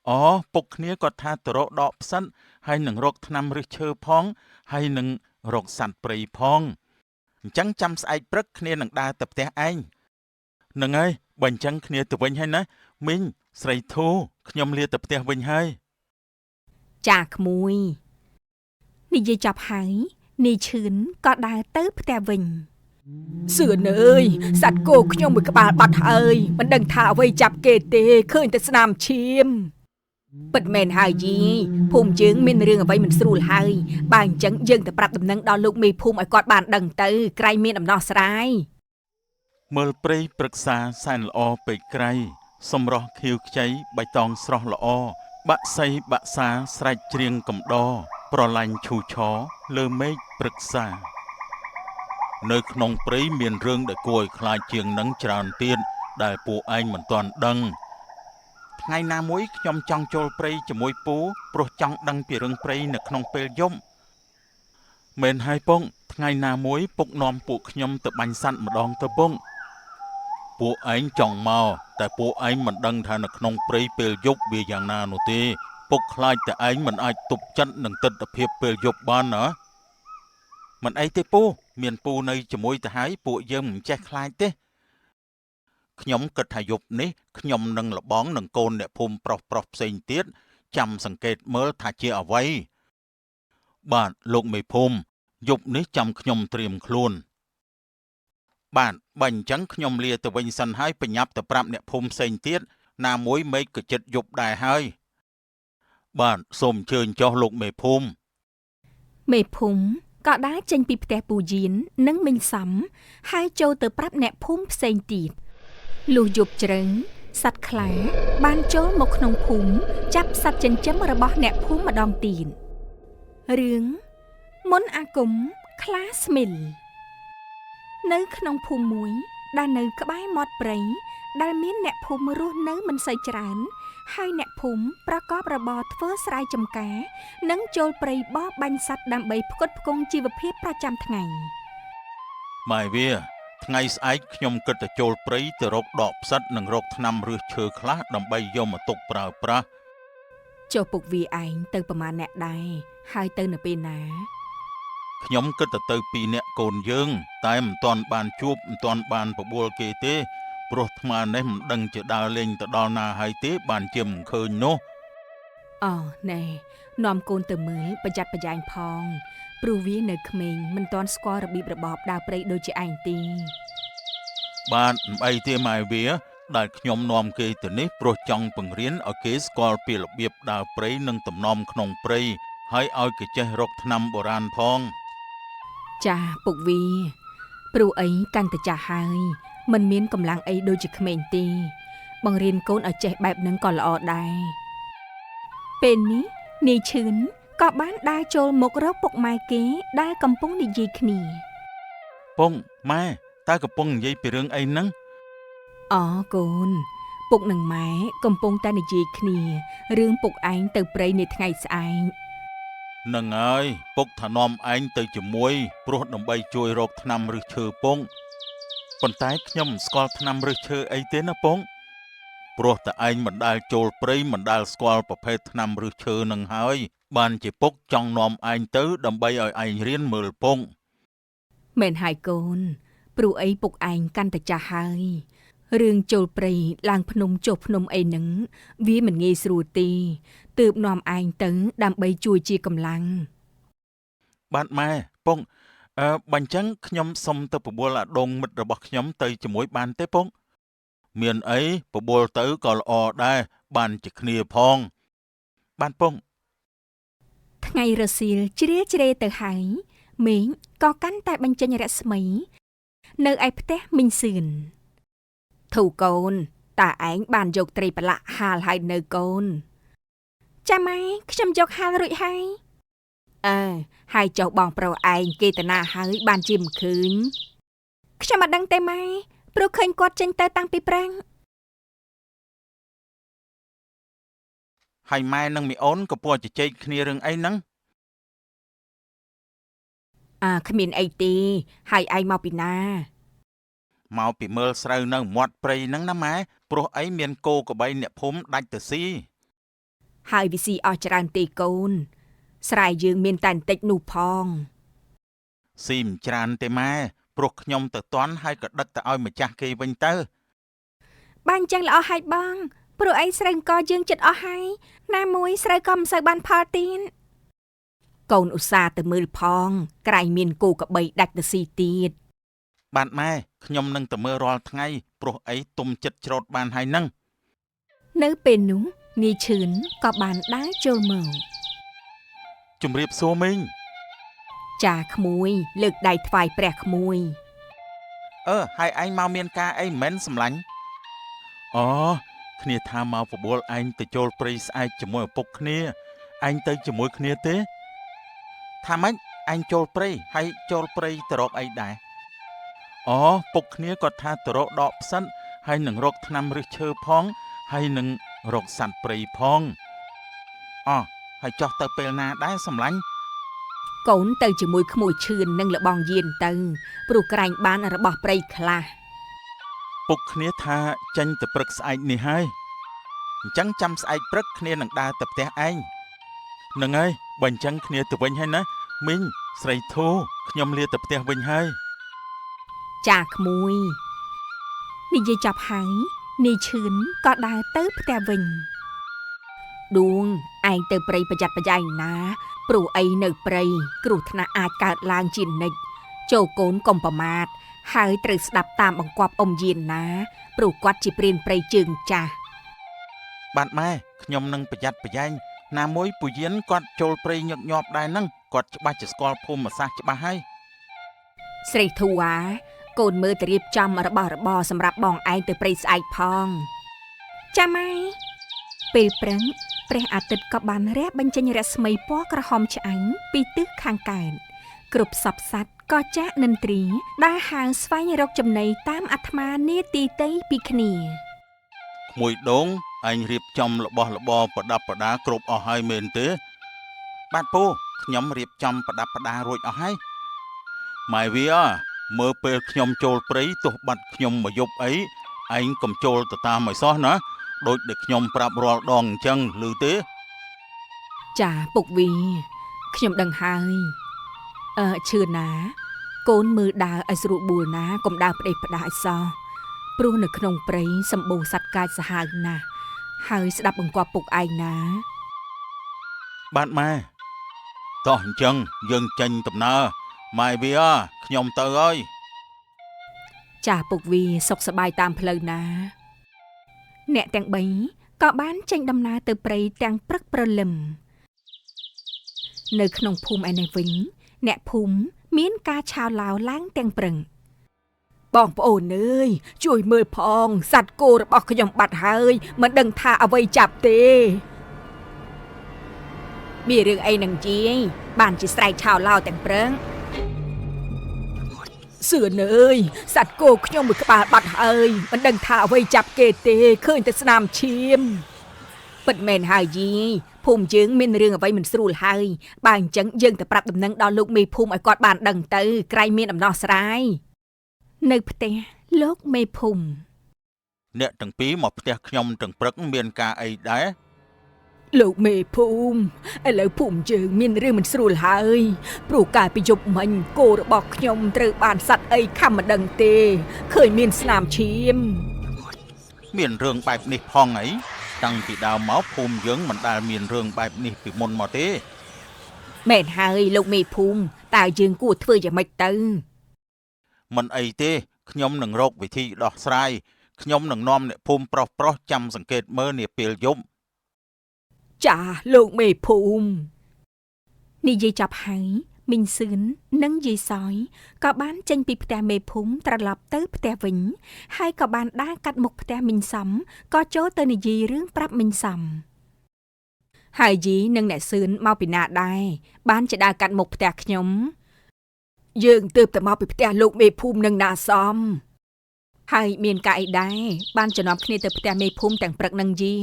อ๋อពុកគ្នាគាត់ថាទៅរកដកផ្សិតហើយនឹងរកថ្នាំឫសឈើផងហើយនឹងរកសត្វព្រៃផងអញ្ចឹងចាំស្អែកព្រឹកគ្នានឹងដើរទៅផ្ទះឯងនឹងហើយបើអញ្ចឹងគ្នាទៅវិញហើយណាមីងស្រីធូខ្ញុំលាទៅផ្ទះវិញហើយចាក្មួយនិយាយចប់ហើយនាយឈឿនក៏ដើរទៅផ្ទះវិញសឿនអើយសត្វគោខ្ញុំមួយក្បាលបាត់ហើយមិនដឹងថាអ្វីចាប់គេទេឃើញតែស្នាមឈាមពិតមែនហើយយីភូមិយើងមានរឿងអ្វីមិនស្រួលហើយបើអញ្ចឹងយើងទៅប្រាប់ដំណឹងដល់លោកមេភូមិឲ្យគាត់បានដឹងទៅក្រែងមានដំណោះស្រាយមើលព្រៃព្រឹក្សាសែនល្អពេកក្រៃសម្រស់ខៀវខ្ចីបៃតងស្រស់ល្អបាក់សៃបាក់សាស្រែកច្រៀងកំដរប្រឡាញ់ឈូឆរលើមេឃព្រឹក្សានៅក្នុងព្រៃមានរឿងដែលគួរឲ្យខ្លាចជាងនឹងច្រើនទៀតដែលពួកឯងមិនទាន់ដឹងថ្ងៃណាមួយខ្ញុំចង់ចូលព្រៃជាមួយពូព្រោះចង់ដឹងពីរឿងព្រៃនៅក្នុងពេលយប់មែនហើយពងថ្ងៃណាមួយពុកនាំពួកខ្ញុំទៅបាញ់សត្វម្ដងទៅពងពួកឯងចង់មកតែពួកឯងមិនដឹងថានៅក្នុងព្រៃពេលយប់វាយ៉ាងណានោះទេពុកខ្លាចតែឯងមិនអាចទប់ចិត្តនឹងទិដ្ឋភាពពេលយប់បានណាមិនអីទេពូមានពូនៅជាមួយទៅហើយពួកយើងមិនចេះខ្លាចទេខ្ញុំគិតថាយប់នេះខ្ញុំនឹងលបងនឹងកូនអ្នកភូមិប្រុសផ្សេងទៀតចាំសង្កេតមើលថាជាអ្វីបាទលោកមេភូមិយប់នេះចាំខ្ញុំត្រៀមខ្លួនបាទបើអញ្ចឹងខ្ញុំលាទៅវិញសិនហើយបញ្ញាប់ទៅប្រាប់អ្នកភូមិផ្សេងទៀតណាមួយមេឃក៏ជិតយប់ដែរហើយបាទសូមអញ្ជើញចុះលោកមេភូមិមេភូមិក៏ដើរចេញពីផ្ទះពូយាននិងមីងសំហើយចូលទៅប្រាប់អ្នកភូមិផ្សេងទៀតលុះយប់ជ្រៅសត្វខ្លាបានចូលមកក្នុងភូមិចាប់សត្វចិញ្ចឹមរបស់អ្នកភូមិម្ដងទៀតរឿងមុនអាគមខ្លាស្មីលនៅក្នុងភូមិមួយដែលនៅក្បែរមាត់ព្រៃដែលមានអ្នកភូមិរស់នៅមិនសូវច្រើនហើយអ្នកភូមិប្រកបរបរធ្វើស្រែចម្ការនិងចូលព្រៃបរបាញ់សត្វដើម្បីផ្គត់ផ្គង់ជីវភាពប្រចាំថ្ងៃម៉ែវាថ្ងៃស្អែកខ្ញុំគិតទៅចូលព្រៃទៅរកដកផ្សិតនិងរកថ្នាំឫសឈើខ្លះដើម្បីយកមកទុកប្រើប្រាស់ចុះពុកវាឯងទៅប្រមាណអ្នកដែរហើយទៅនៅពេលណាខ្ញុំគិតទៅ2នាក់កូនយើងតែមិនទាន់បានជួបមិនទាន់បានបបួលគេទេព្រោះថ្មនេះមិនដឹងជាដើរលេងទៅដល់ណាហើយទេបានជាមិនឃើញនោះអូណែនាំកូនទៅមើលប្រយ័ត្នប្រយែងផងព្រោះវានៅក្មេងមិនទាន់ស្គាល់របៀបរបបដើរព្រៃដូចជាឯងទេបាទមិនអីទេម៉ែវាដែលខ្ញុំនាំគេទៅនេះព្រោះចង់បង្រៀនឲ្យគេស្គាល់ពីរបៀបដើរព្រៃនិងទំនំក្នុងព្រៃហើយឲ្យគេចេះរកថ្នាំបុរាណផងចាពុកវាព្រោះអីកាន់តែចាស់ហើយមិនមានកម្លាំងអីដូចជាក្មេងទេបង្រៀនកូនឲ្យចេះបែបហ្នឹងក៏ល្អដែរពេលនេះនាយឈឿនក៏បានដើរចូលមករកពុកម៉ែគេដែលកំពុងនិយាយគ្នាពងម៉ែតើកំពុងនិយាយពីរឿងអីហ្នឹងអូកូនពុកនិងម៉ែកំពុងតែនិយាយគ្នារឿងពុកឯងទៅព្រៃនាថ្ងៃស្អែកនឹងហើយពុកថានាំឯងទៅជាមួយព្រោះដើម្បីជួយរកថ្នាំឫសឈើពងប៉ុន្តែខ្ញុំមិនស្គាល់ថ្នាំឫសឈើអីទេណាពងព្រោះតែឯងមិនដែលចូលព្រៃមិនដែលស្គាល់ប្រភេទថ្នាំឫសឈើនឹងហើយបានជាពុកចង់នាំឯងទៅដើម្បីឲ្យឯងរៀនមើលពងមែនហើយកូនព្រោះអីពុកឯងកាន់តែចាស់ហើយរឿងចូលព្រៃឡើងភ្នំចុះភ្នំអីហ្នឹងវាមិនងាយស្រួលទេទើបនាំឯងទៅដើម្បីជួយជាកម្លាំងបាទម៉ែពងបើអញ្ចឹងខ្ញុំសុំទៅបបួលអាដងមិត្តរបស់ខ្ញុំទៅជាមួយបានទេពងមានអីបបួលទៅក៏ល្អដែរបានជាគ្នាផងបានពងថ្ងៃរសៀលជ្រាជ្រេទៅហើយមេឃក៏កាន់តែបញ្ចេញរស្មីនៅឯផ្ទះមីងសឿនធូកូនតើឯងបានយកត្រីប្រឡាក់ហាលហើយនៅកូនចាម៉ែខ្ញុំយកហាលរួចហើយហើយចុះបងប្រុសឯងគេតាណាហើយបានជាមិនឃើញខ្ញុំមិនដឹងទេម៉ែព្រោះឃើញគាត់ចេញទៅតាំងពីប្រាំងហើយម៉ែនិងមីអូនក៏ពោះជជែកគ្នារឿងអីហ្នឹងគ្មានអីទេហើយឯងមកពីណាមកពីមើលស្រូវនៅមាត់ព្រៃហ្នឹងណាម៉ែព្រោះអីមានគោក្របីអ្នកភូមិដាច់ទៅស៊ី ហើយវាស៊ីអស់ច្រើនទេកូនស្រែយើងមានតែបន្តិចនោះផង ស៊ីមិនច្រើនទេម៉ែព្រោះខ្ញុំទៅតន់ហើយក៏ដឹកទៅឲ្យម្ចាស់គេវិញទៅ បានអញ្ចឹងល្អហើយបងព្រោះអីស្រូវអង្គយើងចិត្តអស់ហើយណាមួយស្រូវក៏មិនសូវបានផលទៀនកូនឧស្សាហ៍ទៅមើលផងក្រែងមានគោក្របីដាច់ទៅស៊ីទៀត បាទម៉ែខ្ញុំនឹងទៅមើលរាល់ថ្ងៃព្រោះអីទុំចិត្តច្រូតបានហើយនឹង នៅពេលនោះនាយឈឿនក៏បានដើរចូលមក ជំរាបសួរមីង ចាក្មួយលើកដៃថ្វាយព្រះក្មួយ ហើយឯងមកមានការអីមិនសម្លាញ់អូគ្នាថាមកបបួលឯងទៅចូលព្រៃស្អែកជាមួយឪពុកគ្នាឯងទៅជាមួយគ្នាទេថាម៉េចឯងចូលព្រៃហើយចូលព្រៃទៅរកអីដែរអូពុកគ្នាគាត់ថាទៅរកដកផ្សិតហើយនឹងរកថ្នាំឫសឈើផងហើយនឹងរកសត្វព្រៃផងហើយចោះទៅពេលណាដែរសម្លាញ់ កូនទៅជាមួយក្មួយឈឿននិងលបងយានទៅព្រោះក្រែងបានរបស់ព្រៃខ្លះ ពុកគ្នាថាចេញទៅព្រឹកស្អែកនេះហើយអញ្ចឹងចាំស្អែកព្រឹកគ្នានឹងដើរទៅផ្ទះឯងនឹងហើយបើអញ្ចឹងគ្នាទៅវិញហើយណាមីងស្រីធូខ្ញុំលាទៅផ្ទះវិញហើយ ចាក្មួយនិយាយចប់ហើយនាយឈឿនក៏ដើរទៅផ្ទះវិញដួងឯងទៅព្រៃប្រយ័ត្នប្រយែងណាព្រោះអីនៅព្រៃគ្រោះថ្នាក់អាចកើតឡើងជានិច្ចចូលកូនកុំប្រមាទហើយត្រូវស្ដាប់តាមបង្គាប់អ៊ំយានណាព្រោះគាត់ជាព្រានព្រៃជើងចាស់ បាទម៉ែខ្ញុំនឹងប្រយ័ត្នប្រយែងណាមួយពូយានគាត់ចូលព្រៃញឹកញាប់ដែរហ្នឹងគាត់ច្បាស់ជាស្គាល់ភូមិសាស្ត្រច្បាស់ហើយ ស្រីធូអាកូនមើលទៅរៀបចំរបស់របរសម្រាប់បងឯងទៅព្រៃស្អែកផងចាម៉ែពេលព្រឹងព្រះអាទិត្យក៏បានរះបញ្ចេញរស្មីពណ៌ក្រហមឆ្អែងពីទិសខាងកើតគ្រប់សពសត្វក៏ចាក់និន្ទ្រីដើរហើរស្វែងរកចំណីតាមអាត្មានាទីតីពីគ្នា ក្មួយដងឯងរៀបចំរបស់របរប្រដាប់ប្រដាគ្រប់អស់ហើយមែនទេបាទពូខ្ញុំរៀបចំប្រដាប់ប្រដារួចអស់ហើយម៉ែវាមើលពេលខ្ញុំចូលព្រៃទោះបាត់ខ្ញុំមកយប់អីឯងកុំចូលទៅតាមឲ្យសោះណាដូចដែលខ្ញុំប្រាប់រាល់ដងអញ្ចឹងឮទេ ចាពុកវីខ្ញុំដឹងហើយឈឿនណាកូនមើលដើរឲ្យស្រួលបួលណាកុំដើរផ្ដេសផ្ដាសឲ្យសោះព្រោះនៅក្នុងព្រៃសម្បូរសត្វកាចសាហាវណាស់ហើយស្ដាប់បង្គាប់ពុកឯងណា បាទម៉ែតោះអញ្ចឹងយើងចេញដំណើរម៉ែវាខ្ញុំទៅហើយ ចាពុកវីសុខសប្បាយតាមផ្លូវណាអ្នកទាំង3ក៏បានចេញដំណើរទៅព្រៃទាំងព្រឹកព្រលឹមនៅក្នុងភូមិឯនេះវិញអ្នកភូមិមានការឆាវឡៅឡើងទាំងព្រឹងបងប្អូនអើយជួយមើលផងសត្វគោរបស់ខ្ញុំបាត់ហើយមិនដឹងថាអ្វីចាប់ទេមានរឿងអីនឹងជាយបានជាស្រែកឆាវឡៅទាំងព្រឹងសឿនអើយសត្វគោខ្ញុំមួយក្បាលបាត់ហើយមិនដឹងថាអ្វីចាប់គេទេឃើញតែស្នាមឈាមពិតមែនហើយយីភូមិយើងមានរឿងអ្វីមិនស្រួលហើយបើអញ្ចឹងយើងទៅប្រាប់ដំណឹងដល់លោកមេភូមិឲ្យគាត់បានដឹងទៅក្រែងមានដំណោះស្រាយនៅផ្ទះលោកមេភូមិអ្នកទាំងពីរមកផ្ទះខ្ញុំទាំងព្រឹកមានការអីដែរ លោកមេភូមិឥឡូវភូមិយើងមានរឿងមិនស្រួលហើយព្រោះកាលពីយប់មិញគោរបស់ខ្ញុំត្រូវបានសត្វអីខំមិនដឹងទេឃើញមានស្នាមឈាមមានរឿងបែបនេះផងអីតាំងពីដើមមកភូមិយើងមិនដែលមានរឿងបែបនេះពីមុនមកទេមែនហើយលោកមេភូមិតើយើងគួរធ្វើយ៉ាងម៉េចទៅមិនអីទេខ្ញុំនឹងរកវិធីដោះស្រាយខ្ញុំនឹងនាំអ្នកភូមិប្រុសចាំសង្កេតមើលនាពេលយប់ចាលោកមេភូមិនិយាយចប់ហើយមីងសឿននិងយាយសយក៏បានចេញពីផ្ទះមេភូមិត្រឡប់ទៅផ្ទះវិញហើយក៏បានដើរកាត់មុខផ្ទះមីងសំក៏ចូលទៅនិយាយរឿងប្រាប់មីងសំហើយយីនិងអ្នកសឿនមកពីណាដែរបានជាដើរកាត់មុខផ្ទះខ្ញុំយើងទើបតែមកពីផ្ទះលោកមេភូមិនិងណាសំហើយមានការអីដែរបានចំណាប់គ្នាទៅផ្ទះមេភូមិទាំងព្រឹកនឹងយី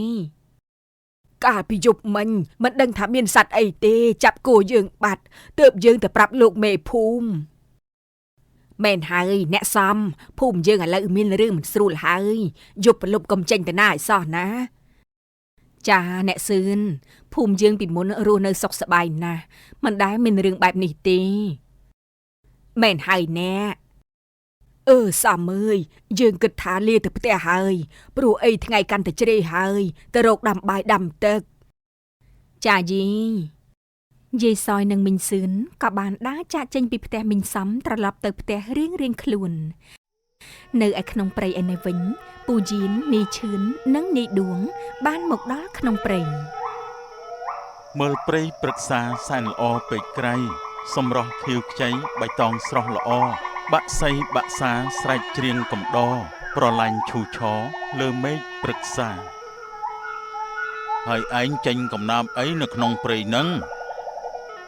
កាលពីយប់មិញមិនដឹងថាមានសត្វអីទេចាប់គោយើងបាត់ទើបយើងទៅប្រាប់លោកមេភូមិមែនហើយអ្នកសំភូមិយើងឥឡូវមានរឿងមិនស្រួលហើយយប់ប្រលប់កុំចេញទៅណាឲ្យសោះណា ចាអ្នកសឿនភូមិយើងពីមុនរស់នៅសុខសប្បាយណាស់មិនដែលមានរឿងបែបនេះទេមែនហើយអ្នកសំអើយយើងគិតថាលាទៅផ្ទះហើយព្រោះអីថ្ងៃកាន់តែជ្រេហើយទៅរកដាំបាយដាំទឹកចាយាយសយនិងមីងសឿនក៏បានដើរចាកចេញពីផ្ទះមីងសំត្រឡប់ទៅផ្ទះរៀងខ្លួននៅឯក្នុងព្រៃឯនេះវិញពូជីននាយឈឿននិងនាយដួងបានមកដល់ក្នុងព្រៃមើលព្រៃព្រឹក្សាសែនល្អពេកក្រៃសម្រស់ខៀវខ្ចីបៃតងស្រស់ល្អបាក់សៃបាក់សាស្រែកច្រៀងកំដរប្រឡាញ់ឈូឆរលើមេឃព្រឹក្សាហើយឯងចេញកំណាប់អីនៅក្នុងព្រៃហ្នឹង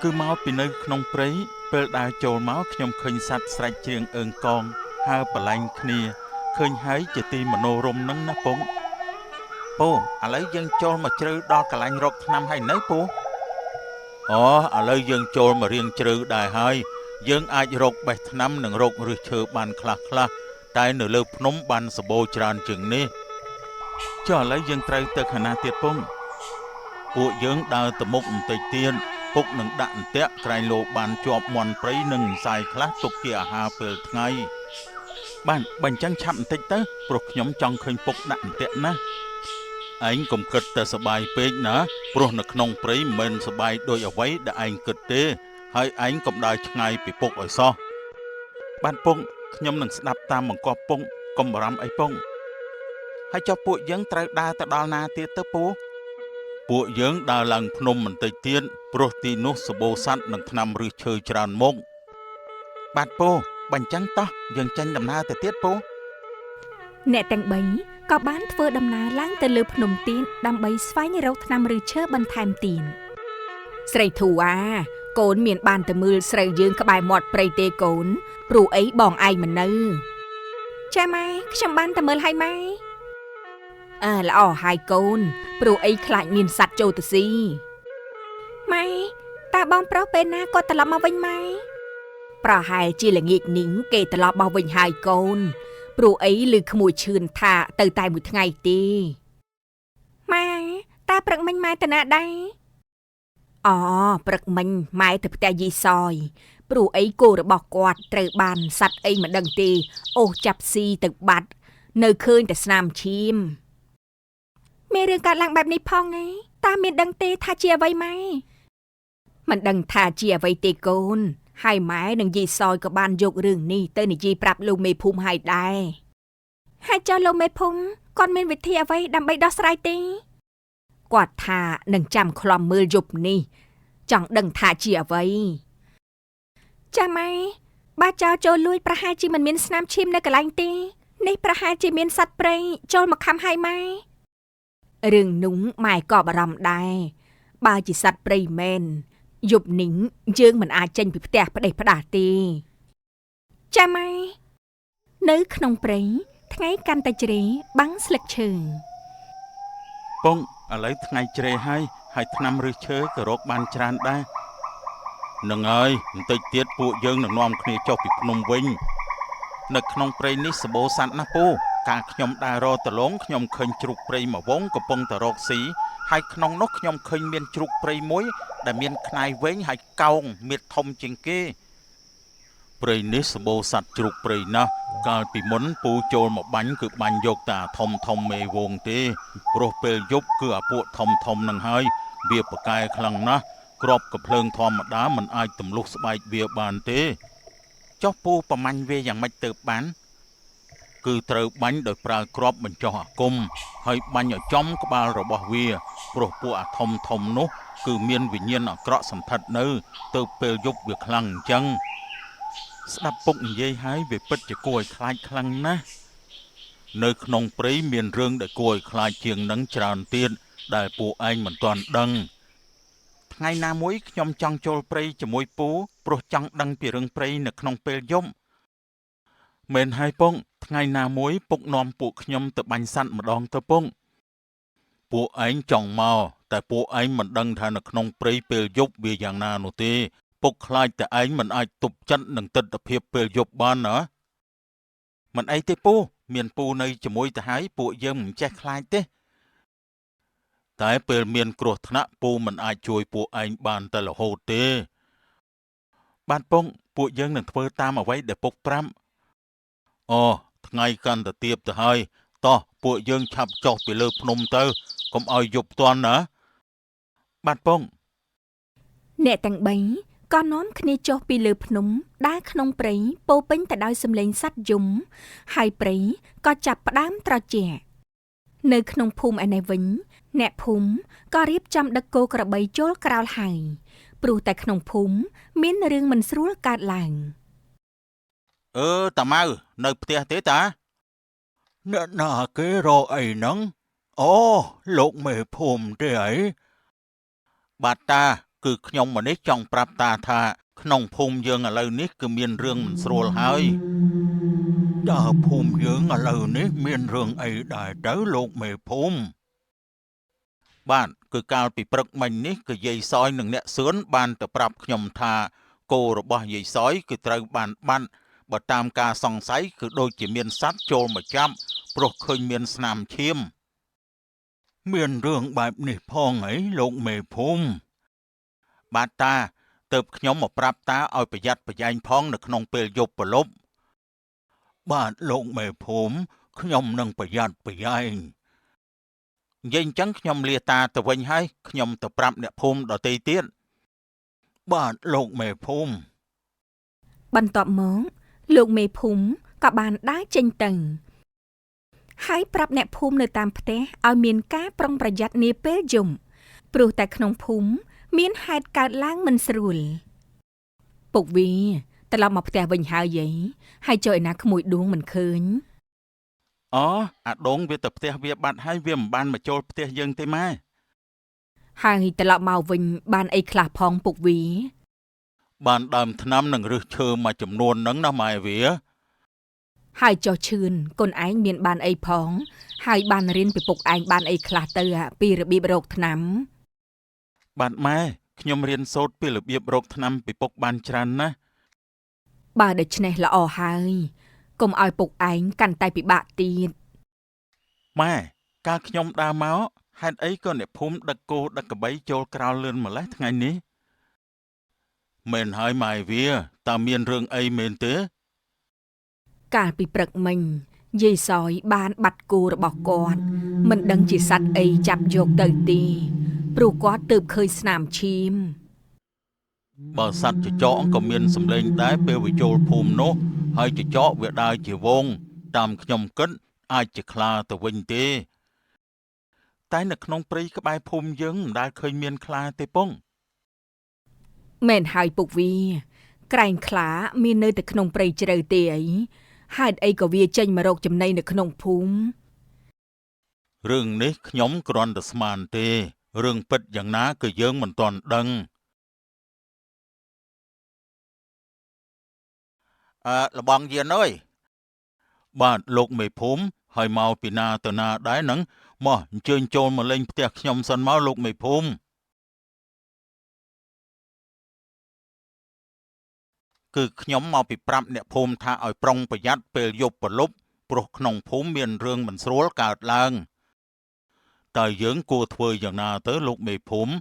គឺមកពីនៅក្នុងព្រៃពេលដើរចូលមកខ្ញុំឃើញសត្វស្រែកច្រៀងអើងកងហើបបន្លាញ់គ្នាឃើញហើយជាទីមនោរម្យហ្នឹងណាពងពូឥឡូវយើងចូលមកជ្រៅដល់កន្លែងរកថ្នាំហើយនៅពូឥឡូវយើងចូលមករៀងជ្រៅដែរហើយយើងអាចរកបេះថ្នាំនិងរកឫសឈើបានខ្លះតែនៅលើភ្នំបានសម្បូរច្រើនជាងនេះចុះឥឡូវយើងត្រូវទៅខាងណាទៀតពងពួកយើងដើរទៅមុខបន្តិចទៀតពុកនឹងដាក់អន្ទាក់ក្រែងលោបានជាប់មន់ព្រៃនិងសាយខ្លះទុកជាអាហារពេលថ្ងៃបានបើអញ្ចឹងឆាប់បន្តិចទៅព្រោះខ្ញុំចង់ឃើញពុកដាក់អន្ទាក់ណាឯងកុំគិតតែសបាយពេកណាព្រោះនៅក្នុងព្រៃមិនសបាយដូចអ្វីដែលឯងគិតទេហើយឯងកុំដើរឆ្ងាយពីពុកឲ្យសោះបានពុកខ្ញុំនឹងស្ដាប់តាមបង្គាប់ពុកកុំបារម្ភអីពុកហើយចុះពួកយើងត្រូវដើរទៅដល់ណាទៀតទៅពូពួកយើងដើរឡើងភ្នំបន្តិចទៀតព្រោះទីនោះសម្បូរសត្វនិងថ្នាំឫសឈើច្រើនមុខបាទពូបើអញ្ចឹងតោះយើងចេញដំណើរទៅទៀតពូអ្នកទាំង3ក៏បានធ្វើដំណើរឡើងទៅលើភ្នំទៀតដើម្បីស្វែងរកថ្នាំឬឈើបន្ថែមទៀតស្រីធូកូនមានបានទៅមើលស្រូវយើងក្បែរមាត់ព្រៃទេកូនព្រោះអីបងឯងមិននៅចាម៉ែខ្ញុំបានទៅមើលហើយម៉ែល្អហើយកូនព្រោះអីខ្លាចមានសត្វចូលទៅស៊ីម៉ែតើបងប្រុសពេលណាគាត់ត្រឡប់មកវិញម៉ែប្រហែលជាល្ងាចនេះគេត្រឡប់មកវិញហើយកូនព្រោះអីឮក្មួយឈឿនថាទៅតែមួយថ្ងៃទេម៉ែតើព្រឹកមិញម៉ែទៅណាដែរព្រឹកមិញម៉ែទៅផ្ទះយាយសយព្រោះអីគោរបស់គាត់ត្រូវបានសត្វអីមិនដឹងទេអូសចាប់ស៊ីទៅបាត់នៅឃើញតែស្នាមឈាមមានរឿងកើតឡើងបែបនេះផងឯងតើមានដឹងទេថាជាអ្វីម៉ែមិនដឹងថាជាអ្វីទេកូនហើយម៉ែនិងយាយសយក៏បានយករឿងនេះទៅនិយាយប្រាប់លោកមេភូមិហើយដែរហើយចុះលោកមេភូមិគាត់មានវិធីអ្វីដើម្បីដោះស្រាយទេគាត់ថានឹងចាំខ្លំមើលយប់នេះចង់ដឹងថាជាអ្វីចាម៉ែបើចោលចូលលួចប្រហែលជាមិនមានស្នាមឈាមនៅកន្លែងទេនេះប្រហែលជាមានសត្វព្រៃចូលមកខំហើយម៉ែរឿងនោះម៉ែក៏បារម្ភដែរបើជាសត្វព្រៃមែនយប់នេះយើងមិនអាចចេញពីផ្ទះផ្ដេសផ្ដាសទេចាម៉ែនៅក្នុងព្រៃថ្ងៃកាន់តែជ្រេបាំងស្លឹកឈើពងឥឡូវថ្ងៃជ្រេហើយថ្នាំឫសឈើក៏រកបានច្រើនដែរនឹងហើយបន្តិចទៀតពួកយើងនឹងនាំគ្នាចុះពីភ្នំវិញនៅក្នុងព្រៃនេះសម្បូរសត្វណាស់ពូកាលខ្ញុំដើររកតឡងខ្ញុំឃើញជ្រូកព្រៃមួយវងកំពុងតែរកស៊ីហើយក្នុងនោះខ្ញុំឃើញមានជ្រូកព្រៃមួយដែលមានខ្នាយវែងហើយកោងមានធំជាងគេព្រៃនេះសម្បូរសត្វជ្រូកព្រៃណាស់កាលពីមុនពូចូលមកបាញ់គឺបាញ់យកតែធំមេវងទេព្រោះពេលយប់គឺអាពួកធំនឹងហើយវាប្រកែខ្លាំងណាស់គ្រាប់កំភ្លើងធម្មតាមិនអាចទម្លុះស្បែកវាបានទេចុះពូប្រមាញ់វាយ៉ាងម៉េចទៅបានគឺត្រូវបាញ់ដោយប្រើគ្រាប់បញ្ចុះអាគមហើយបាញ់ឲ្យចំក្បាលរបស់វាព្រោះពួកអាធំនោះគឺមានវិញ្ញាណអាក្រក់សន្ធិដ្ឋនៅទៅពេលយប់វាខ្លាំងអញ្ចឹងស្ដាប់ពុកនិយាយហើយវាពិតជាគួរឲ្យខ្លាចខ្លាំងណាស់នៅក្នុងព្រៃមានរឿងដែលគួរឲ្យខ្លាចជាងនឹងច្រើនទៀតដែលពួកឯងមិនទាន់ដឹងថ្ងៃណាមួយខ្ញុំចង់ចូលព្រៃជាមួយពូព្រោះចង់ដឹងពីរឿងព្រៃនៅក្នុងពេលយប់មែនហើយពងថ្ងៃណាមួយពុកនាំពួកខ្ញុំទៅបាញ់សត្វម្ដងទៅពងពួកឯងចង់មកតែពួកឯងមិនដឹងថានៅក្នុងព្រៃពេលយប់វាយ៉ាងណានោះទេពុកខ្លាចតែឯងមិនអាចទប់ចិត្តនឹងទិដ្ឋភាពពេលយប់បានណាមិនអីទេពូមានពូនៅជាមួយទៅហើយពួកយើងមិនចេះខ្លាចទេ តែពេលមានគ្រោះថ្នាក់ពូមិនអាចជួយពួកឯងបានតែរហូតទេបានពងពួកយើងនឹងធ្វើតាមអ្វីដែលពុកប្រាប់អូថ្ងៃកាន់តែទៀបទៅហើយតោះពួកយើងឆាប់ចុះពីលើភ្នំទៅកុំឲ្យយប់ទាន់ណាបានពងអ្នកទាំង3ក៏នាំគ្នាចុះពីលើភ្នំដើរក្នុងព្រៃពោពេញទៅដោយសំឡេងសត្វយំហើយព្រៃក៏ចាប់ផ្ដើមត្រជាក់នៅក្នុងភូមិឯនេះវិញអ្នកភូមិក៏រៀបចំដឹកគោក្របីចូលក្រោលហើយព្រោះតែក្នុងភូមិមានរឿងមិនស្រួលកើតឡើងតាម៉ៅនៅផ្ទះទេតាអ្នកណាគេរកអីហ្នឹងអូលោកមេភូមិទេអីបាទតាគឺខ្ញុំម្នេះចង់ប្រាប់តាថាក្នុងភូមិយើងឥឡូវនេះគឺមានរឿងមិនស្រួលហើយតើភូមិយើងឥឡូវនេះមានរឿងអីដែរទៅលោកមេភូមិបាទគឺកាលពីព្រឹកមិញនេះគឺយាយសយនិងអ្នកសឿនបានទៅប្រាប់ខ្ញុំថាគោរបស់យាយសយគឺត្រូវបានបាត់បើតាមការសង្ស័យគឺដូចជាមានសត្វចូលមកចាប់ព្រោះឃើញមានស្នាមឈាមមានរឿងបែបនេះផងអីលោកមេភូមិបាទតាទៅខ្ញុំមកប្រាប់តាឲ្យប្រយ័ត្នប្រយែងផងនៅក្នុងពេលយប់ព្រលប់បាទលោកមេភូមិខ្ញុំនឹងប្រយ័ត្នប្រយែងនិយាយអញ្ចឹងខ្ញុំលាតាទៅវិញហើយខ្ញុំទៅប្រាប់អ្នកភូមិដទៃទៀតបាទលោកមេភូមិបន្ទាប់មកលោកមេភូមិក៏បានដើរចេញទៅហើយប្រាប់អ្នកភូមិនៅតាមផ្ទះឲ្យមានការប្រុងប្រយ័ត្ននាពេលយប់ព្រោះតែក្នុងភូមិមានហេតុកើតឡើងមិនស្រួលពុកវីត្រឡប់មកផ្ទះវិញហើយចូលឯណាក្មួយដួងមិនឃើញអូអាដងវាទៅផ្ទះវាបាត់ហើយវាមិនបានមកចូលផ្ទះយើងទេម៉ែហើយត្រឡប់មកវិញបានអីខ្លះផងពុកវីបានដើមថ្នាំនិងឫសឈើមួយចំនួនហ្នឹងណាម៉ែវាហើយចុះឈឿនកូនឯងមានបានអីផងហើយបានរៀនពីពុកឯងបានអីខ្លះទៅពីរបៀបរកថ្នាំបាទម៉ែខ្ញុំរៀនសូត្រពីរបៀបរកថ្នាំពីពុកបានច្រើនណាស់បើដូច្នេះល្អហើយកុំឲ្យពុកឯងកាន់តែពិបាកទៀតម៉ែកាលខ្ញុំដើរមកហេតុអីក៏អ្នកភូមិដឹកគោដឹកក្របីចូលក្រោលលឿនម្លេះថ្ងៃនេះមែនហើយម៉ែវាតើមានរឿងអីមែនទេកាលពីព្រឹកមិញយាយសយបានបាត់គោរបស់គាត់មិនដឹងជាសត្វអីចាប់យកទៅទេព្រោះគាត់ទើបឃើញស្នាមឈាមបើសត្វចចកក៏មានសម្លេងដែរពេលវាចូលភូមិនោះហើយចចកវាដើរជាវងតាមខ្ញុំគិតអាចជាខ្លាទៅវិញទេតែនៅក្នុងព្រៃក្បែរភូមិយើងមិនដែលឃើញមានខ្លាទេពងមែនហើយពុកវីក្រែងខ្លាមាននៅតែក្នុងព្រៃជ្រៅទេអីហេតុអីក៏វាចេញមករកចំណីនៅក្នុងភូមិរឿងនេះខ្ញុំគ្រាន់តែស្មានទេរឿងពិតយ៉ាងណាគឺយើងមិនទាន់ដឹងលបងយានអើយបាទលោកមេភូមិហើយមកពីណាទៅណាដែរហ្នឹងមកអញ្ជើញចូលមកលេងផ្ទះខ្ញុំសិនមកលោកមេភូមិគឺខ្ញុំមកពីប្រាប់អ្នកភូមិថាឲ្យប្រុងប្រយ័ត្នពេលយប់ព្រលប់ព្រោះក្នុងភូមិមានរឿងមិនស្រួលកើតឡើងតើយើងគួរធ្វើយ៉ាងណាទៅលោកមេភូមិ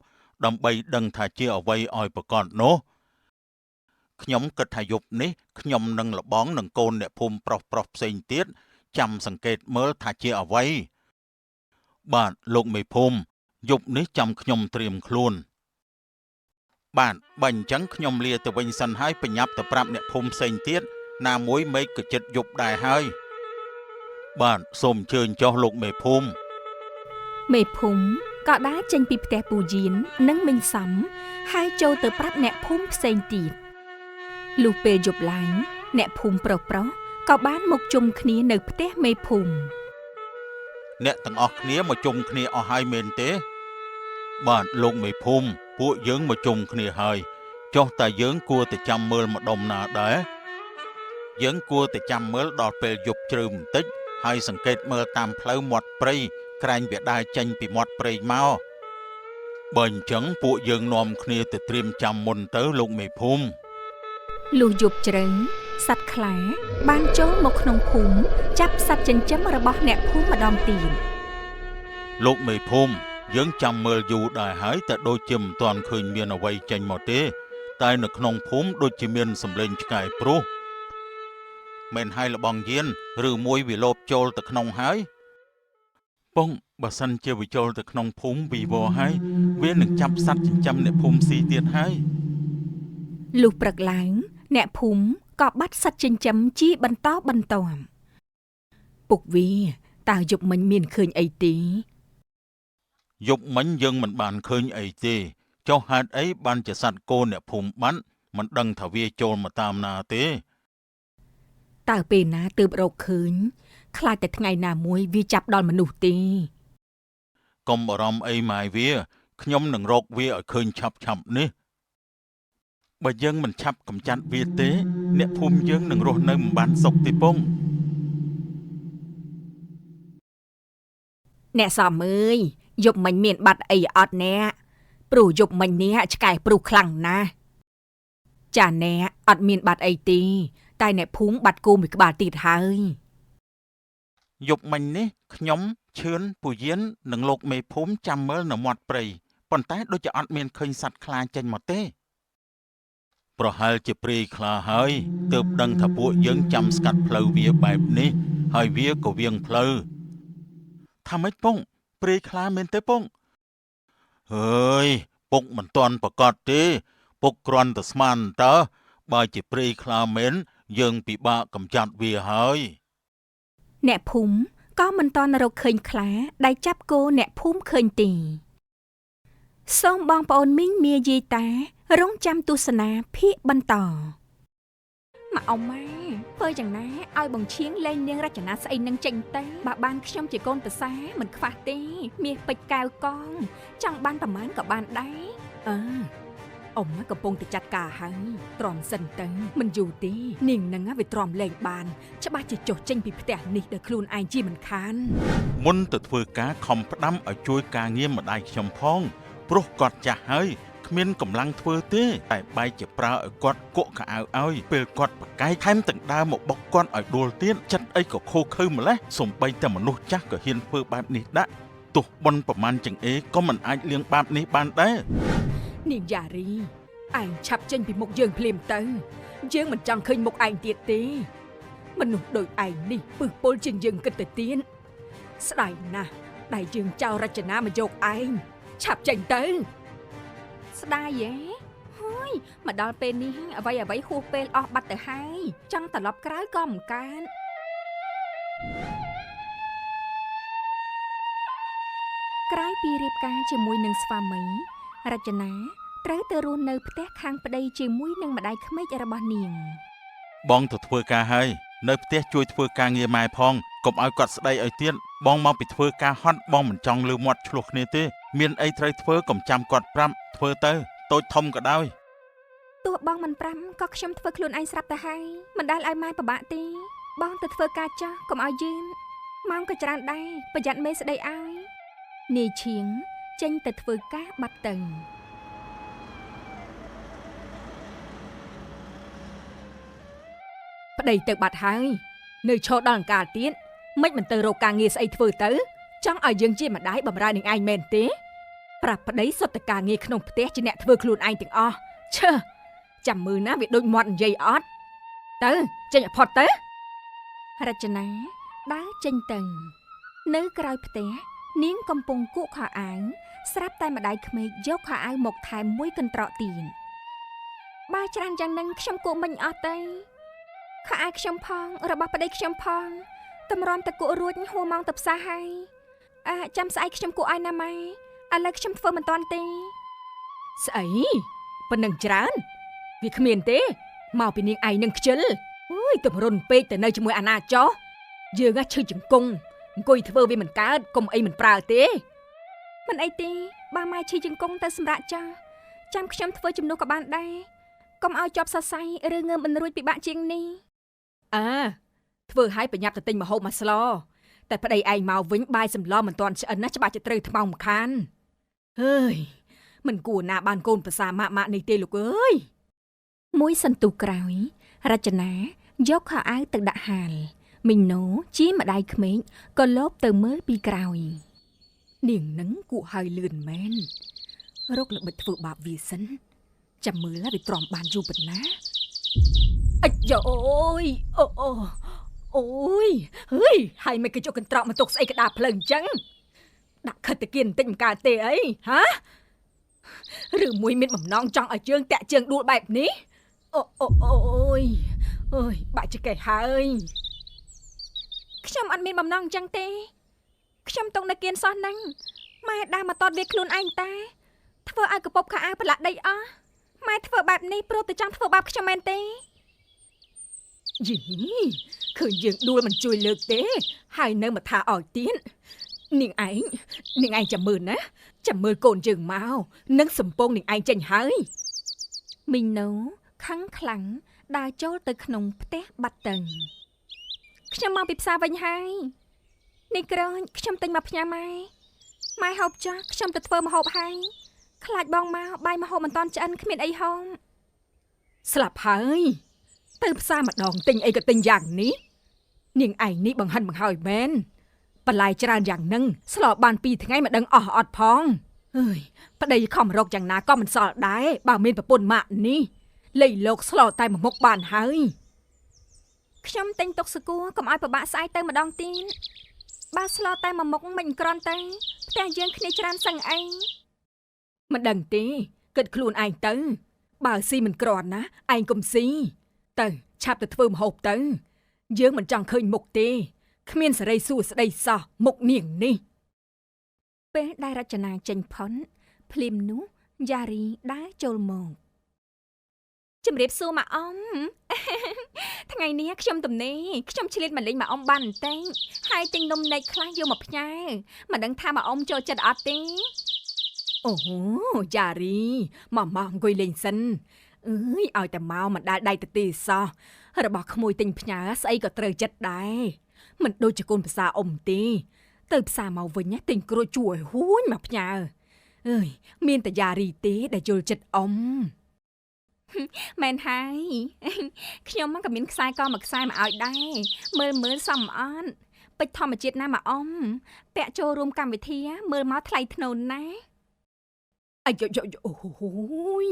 ដើម្បីដឹងថាជាអ្វីឲ្យប្រកបនោះខ្ញុំគិតថាយប់នេះខ្ញុំនឹងលបងនឹងកូនអ្នកភូមិប្រុសផ្សេងទៀតចាំសង្កេតមើលថាជាអ្វីបាទលោកមេភូមិយប់នេះចាំខ្ញុំត្រៀមខ្លួនបាទបើអញ្ចឹងខ្ញុំលាទៅវិញសិនហើយបញ្ញាប់ទៅប្រាប់អ្នកភូមិផ្សេងទៀតណាមួយមេឃក៏ចិត្តយប់ដែរហើយបាទសូមអញ្ជើញចុះលោកមេភូមិមេភូមិក៏ដើរចេញពីផ្ទះពូយាននិងមីងសំហើយចូលទៅប្រាប់អ្នកភូមិផ្សេងទៀតលុះពេលយប់ឡើងអ្នកភូមិប្រុសក៏បានមកជុំគ្នានៅផ្ទះមេភូមិអ្នកទាំងអស់គ្នាមកជុំគ្នាអស់ហើយមែនទេបាទលោកមេភូមិពួកយើងមកជុំគ្នាហើយចុះតែយើងគួរតែចាំមើលម្ដុំណាដែរយើងគួរតែចាំមើលដល់ពេលយប់ជ្រៅបន្តិចហើយសង្កេតមើលតាមផ្លូវមាត់ព្រៃក្រែងវាដើរចេញពីមាត់ព្រៃមកបើអញ្ចឹងពួកយើងនាំគ្នាទៅត្រៀមចាំមុនទៅលោកមេភូមិលុះយប់ជ្រៅសត្វខ្លាបានចូលមកក្នុងភូមិចាប់សត្វចិញ្ចឹមរបស់អ្នកភូមិម្ដងទៀតលោកមេភូមិ យើងចាំមើលយូរដែរហើយតែដូចជាមិនទាន់ឃើញមានអ្វីចេញមកទេតែនៅក្នុងភូមិដូចជាមានសម្លេងឆ្កែព្រោះមិនហើយលបងយានឬមួយវាលោបចូលទៅក្នុងហើយពងបើសិនជាវាចូលទៅក្នុងភូមិវីវហើយវានឹងចាប់សត្វចិញ្ចឹមអ្នកភូមិស៊ីទៀតហើយលុះព្រឹកឡើងអ្នកភូមិក៏បាត់សត្វចិញ្ចឹមជាបន្តបន្ទាប់ពុកវាតើយប់មិញមានឃើញអីទេយប់មិញយើងមិនបានឃើញអីទេចុះហេតុអីបានជាសត្វគោអ្នកភូមិបាត់មិនដឹងថាវាចូលមកតាមណាទេតើពេលណាទើបរកឃើញខ្លាចតែថ្ងៃណាមួយវាចាប់ដល់មនុស្សទេកុំបារម្ភអីម៉ែវាខ្ញុំនឹងរកវាឲ្យឃើញឆាប់នេះបើយើងមិនឆាប់កម្ចាត់វាទេអ្នកភូមិយើងនឹងរស់នៅមិនបានសុខទេពងអ្នកសំអើយយប់មិញមានបាត់អីអត់អ្នកព្រោះយប់មិញនេះឆ្កែព្រុសខ្លាំងណាស់ចាអ្នកអត់មានបាត់អីទេតែអ្នកភូមិបាត់គោមួយក្បាលទៀតហើយយប់មិញនេះខ្ញុំឈឿនពូយាននិងលោកមេភូមិចាំមើលនៅមាត់ព្រៃប៉ុន្តែដូចជាអត់មានឃើញសត្វខ្លាចេញមកទេប្រហែលជាព្រាយខ្លាហើយទើបដឹងថាពួកយើងចាំស្កាត់ផ្លូវវាបែបនេះហើយវាក៏វៀងផ្លូវថាម៉េចពងព្រាយខ្លាមែនទេពងហើយពុកមិនទាន់ប្រកាសទេពុកគ្រាន់តែស្មានតើបើជាព្រាយខ្លាមែនយើងពិបាកកម្ចាត់វាហើយអ្នកភូមិក៏មិនទាន់រកឃើញខ្លាដែលចាប់គោអ្នកភូមិឃើញទេសូមបងប្អូនមីងមាយាយតារងចាំទស្សនាភាគបន្តមកអ៊ំម៉ែធ្វើយ៉ាងណាឲ្យបងឈៀងលេងនាងរចនាស្អីនឹងចេញទៅបើបានខ្ញុំជាកូនប្រសាមិនខ្វះទេមាសពេជ្រកែវកងចង់បានប្រមាណក៏បានដែរអ៊ំម៉ែកំពុងតែចាត់ការហើយទ្រាំសិនទៅមិនយូរទេនាងនឹងវាទ្រាំលេងបានច្បាស់ជាចុះចេញពីផ្ទះនេះដោយខ្លួនឯងជាមិនខានមុនទៅធ្វើការខំផ្ដាំឲ្យជួយការងារម្ដាយខ្ញុំផងព្រោះគាត់ចាស់ហើយគ្មានកម្លាំងធ្វើទេតែបែរជាប្រើឲ្យគាត់គក់កៅអៅឲ្យពេលគាត់ប្រកែកថែមទាំងដើរមកបុកគាត់ឲ្យដួលទៀតចិត្តអីក៏ខូខើម្លេះសំបីតែមនុស្សចាស់ក៏ហ៊ានធ្វើបែបនេះដាក់ទោះបនប្រមាណចង្អេក៏មិនអាចលៀងបាបនេះបានដែរនាងយ៉ារីឯងឆាប់ចេញពីមុខយើងភ្លាមទៅយើងមិនចង់ឃើញមុខឯងទៀតទេមនុស្សដូចឯងនេះពឹសពុលជាងយើងគិតទៅទៀតស្ដាយណាស់ដែលយើងចោលរចនាមកយកឯងឆាប់ចេញទៅស្ដាយហ៎ហើយមកដល់ពេលនេះអ្វីហួសពេលអស់បាត់ទៅហើយចង់ត្រឡប់ក្រោយក៏មិនកើតក្រោយពីរៀបការជាមួយនឹងស្វាមីរចនាត្រូវទៅរស់នៅផ្ទះខាងប្តីជាមួយនឹងម្ដាយក្មេករបស់នាងបងទៅធ្វើការហើយនៅផ្ទះជួយធ្វើការងារម៉ែផងកុំឲ្យគាត់ស្ដីឲ្យទៀតបងមកពីធ្វើការហត់បងមិនចង់លឺមាត់ឆ្លោះគ្នាទេមានអីត្រូវធ្វើកុំចាំគាត់ប្រាប់ធ្វើទៅតូចធំក៏ដោយទោះបងមិនប្រាំក៏ខ្ញុំធ្វើខ្លួនឯងស្រាប់ទៅហើយមិនដែលឲ្យម៉ែពិបាកទេបងទៅធ្វើការចាស់កុំឲ្យយឺនម៉ោងក៏ច្រើនដែរប្រយ័ត្នមេស្ដីឲ្យនាយឈៀងចេញទៅធ្វើការបាត់ទៅប្តីទៅបាត់ហើយនៅឈរដល់អង្ការទៀតមិនទៅរកការងារស្អីធ្វើទៅចង់ឲ្យយើងជាម្ដាយបំរើនឹងឯងមែនទេប្រាប់ប្តីសុទ្ធតែការងារក្នុងផ្ទះជាអ្នកធ្វើខ្លួនឯងទាំងអស់ឈើចាំមើលណាវាដូចមាត់និយាយអត់ទៅចេញឲ្យផុតទៅរចនាដើរចេញទៅនៅក្រោយផ្ទះនាងកំពុងគក់ខោអាវស្រាប់តែម្ដាយក្មេកយកខោអាវមកថែមមួយកន្ត្រកទៀតបើច្រើនយ៉ាងនឹងខ្ញុំគក់មិញអស់ទៅខោអាវខ្ញុំផងរបស់ប្តីខ្ញុំផងតម្រាំតែគក់រួចហួរម៉ោងទៅផ្សារហើយចាំស្អែកខ្ញុំគក់ឲ្យណាម៉ែឥឡូវខ្ញុំធ្វើមិនទាន់ទេស្អីប៉ុណ្ណឹងច្រើនវាគ្មានទេមកពីនាងឯងនឹងខ្ជិលអើយទម្រុនពេកទៅនៅជាមួយអាណាចោយើងឈឺជង្គង់អង្គុយធ្វើវាមិនកើតកុំអីមិនប្រើទេមិនអីទេបើម៉ែឈឺជង្គង់ទៅសម្រាប់ចាស់ចាំខ្ញុំធ្វើជំនួសក៏បានដែរកុំឲ្យជាប់សរសៃឬងើមមិនរួចពិបាកជាងនេះធ្វើឲ្យប្រញាប់ទៅទិញម្ហូបមកស្លតែប្តីឯងមកវិញបាយសម្លមិនទាន់ឆ្អិនណាច្បាស់ជាត្រូវថ្មងម្ខានហើយមិនគួរណាបានកូនប្រសាម៉ាក់នេះទេលោកអើយមួយសន្ទុះក្រោយរចនាយកខោអាវទៅដាក់ហាលមីងណូជាម្ដាយក្មេកក៏លបទៅមើលពីក្រោយ នាងនឹងគួរឲ្យលឿនមែនរកល្បិចធ្វើបាបវាសិនចាំមើលហើយវាទ្រាំបានយូរប៉ុណ្ណាអាយ៉យអូយហើយមិនគេចុកកន្ត្រកមកទុកស្អីក្តារភ្លើងអញ្ចឹងដាក់ខិតតាគៀនបន្តិចមិនកើតទេអីហាឬមួយមានបំណងចង់ឲ្យជើងតាក់ជើងដួលបែបនេះអូយបាក់ចកេះហើយខ្ញុំអត់មានបំណងអញ្ចឹងទេខ្ញុំតុងនៅគៀនសោះហ្នឹងម៉ែដើរមកតតវាខ្លួនឯងតាធ្វើឲ្យកពប់ខោអាវប្រឡាក់ដីអស់ម៉ែធ្វើបែបនេះព្រោះតែចង់ធ្វើបាបខ្ញុំមែនទេយីឃើញយើងដួលមិនជួយលើកទេហើយនៅមកថាឲ្យទៀតនាងឯងចាំមើលណាចាំមើលកូនយើងមកនឹងសំពងនាងឯងចេញហើយមីងណូខឹងខ្លាំងដើរចូលទៅក្នុងផ្ទះបាត់តឹងខ្ញុំមកពីផ្សារវិញហើយនេះក្រោយខ្ញុំទិញមកផ្ញើម៉ែហូបចាស់ខ្ញុំទៅធ្វើម្ហូបហើយខ្លាចបងមកបាយម្ហូបមិនតាន់ឆ្អិនគ្មានអីហូបស្លាប់ហើយទៅផ្សារម្ដងទិញអីក៏ទិញយ៉ាងនេះនាងឯងនេះបង្ហិនបង្ហើយមែនបន្លែច្រើនយ៉ាងហ្នឹងស្លោបាន2ថ្ងៃមិនដឹងអស់អត់ផងអើយប្តីខំរកយ៉ាងណាក៏មិនសល់ដែរបើមានប្រពន្ធម៉ាក់នេះលៃលោកស្លោតែមួយមុខបានហើយខ្ញុំទិញទុកសគួរកុំឲ្យពិបាកស្អែកទៅម្ដងទៀតបើស្លោតែមួយមុខមិនក្រន់ទៅផ្ទះយើងគ្នាច្រើនសឹងអីមិនដឹងទេគិតខ្លួនឯងទៅបើស៊ីមិនក្រន់ណាឯងកុំស៊ីទៅឆាប់ទៅធ្វើម្ហូបទៅយើងមិនចង់ឃើញមុខទេគ្មានសេរីសួស្ដីសោះមុខនាងនេះពេលដែលរចនាចេញផុនភ្លាមនោះយ៉ារីដើរចូលមកជំរាបសួរម៉ាអ៊ំថ្ងៃនេះខ្ញុំទំនេរខ្ញុំឆ្លៀតមកលេងម៉ាអ៊ំបានបន្តិចហើយទិញនំនែកខ្លះយកមកផ្ញើមិនដឹងថាម៉ាអ៊ំចូលចិត្តអត់ទេអូយ៉ារីមកអង្គុយលេងសិនអើយឲ្យតែមកមិនដែលដៃទៅទេសោះរបស់ក្មួយទិញផ្ញើស្អីក៏ត្រូវចិត្តដែរមិនដូចជាកូនភាសាអ៊ំទេទៅផ្សារមកវិញទិញក្រូចជួយហួញមកផ្ញើអើយមានតែយ៉ារីទេដែលយល់ចិត្តអ៊ំមែនហើយខ្ញុំក៏មានខ្សែកមួយខ្សែមកឲ្យដែរមើលសមអត់ពេជ្រធម្មជាតិណាស់ម៉ាអ៊ំពាក់ចូលរួមកម្មវិធីមើលមកថ្លៃថ្នូរណាស់អាយអូយ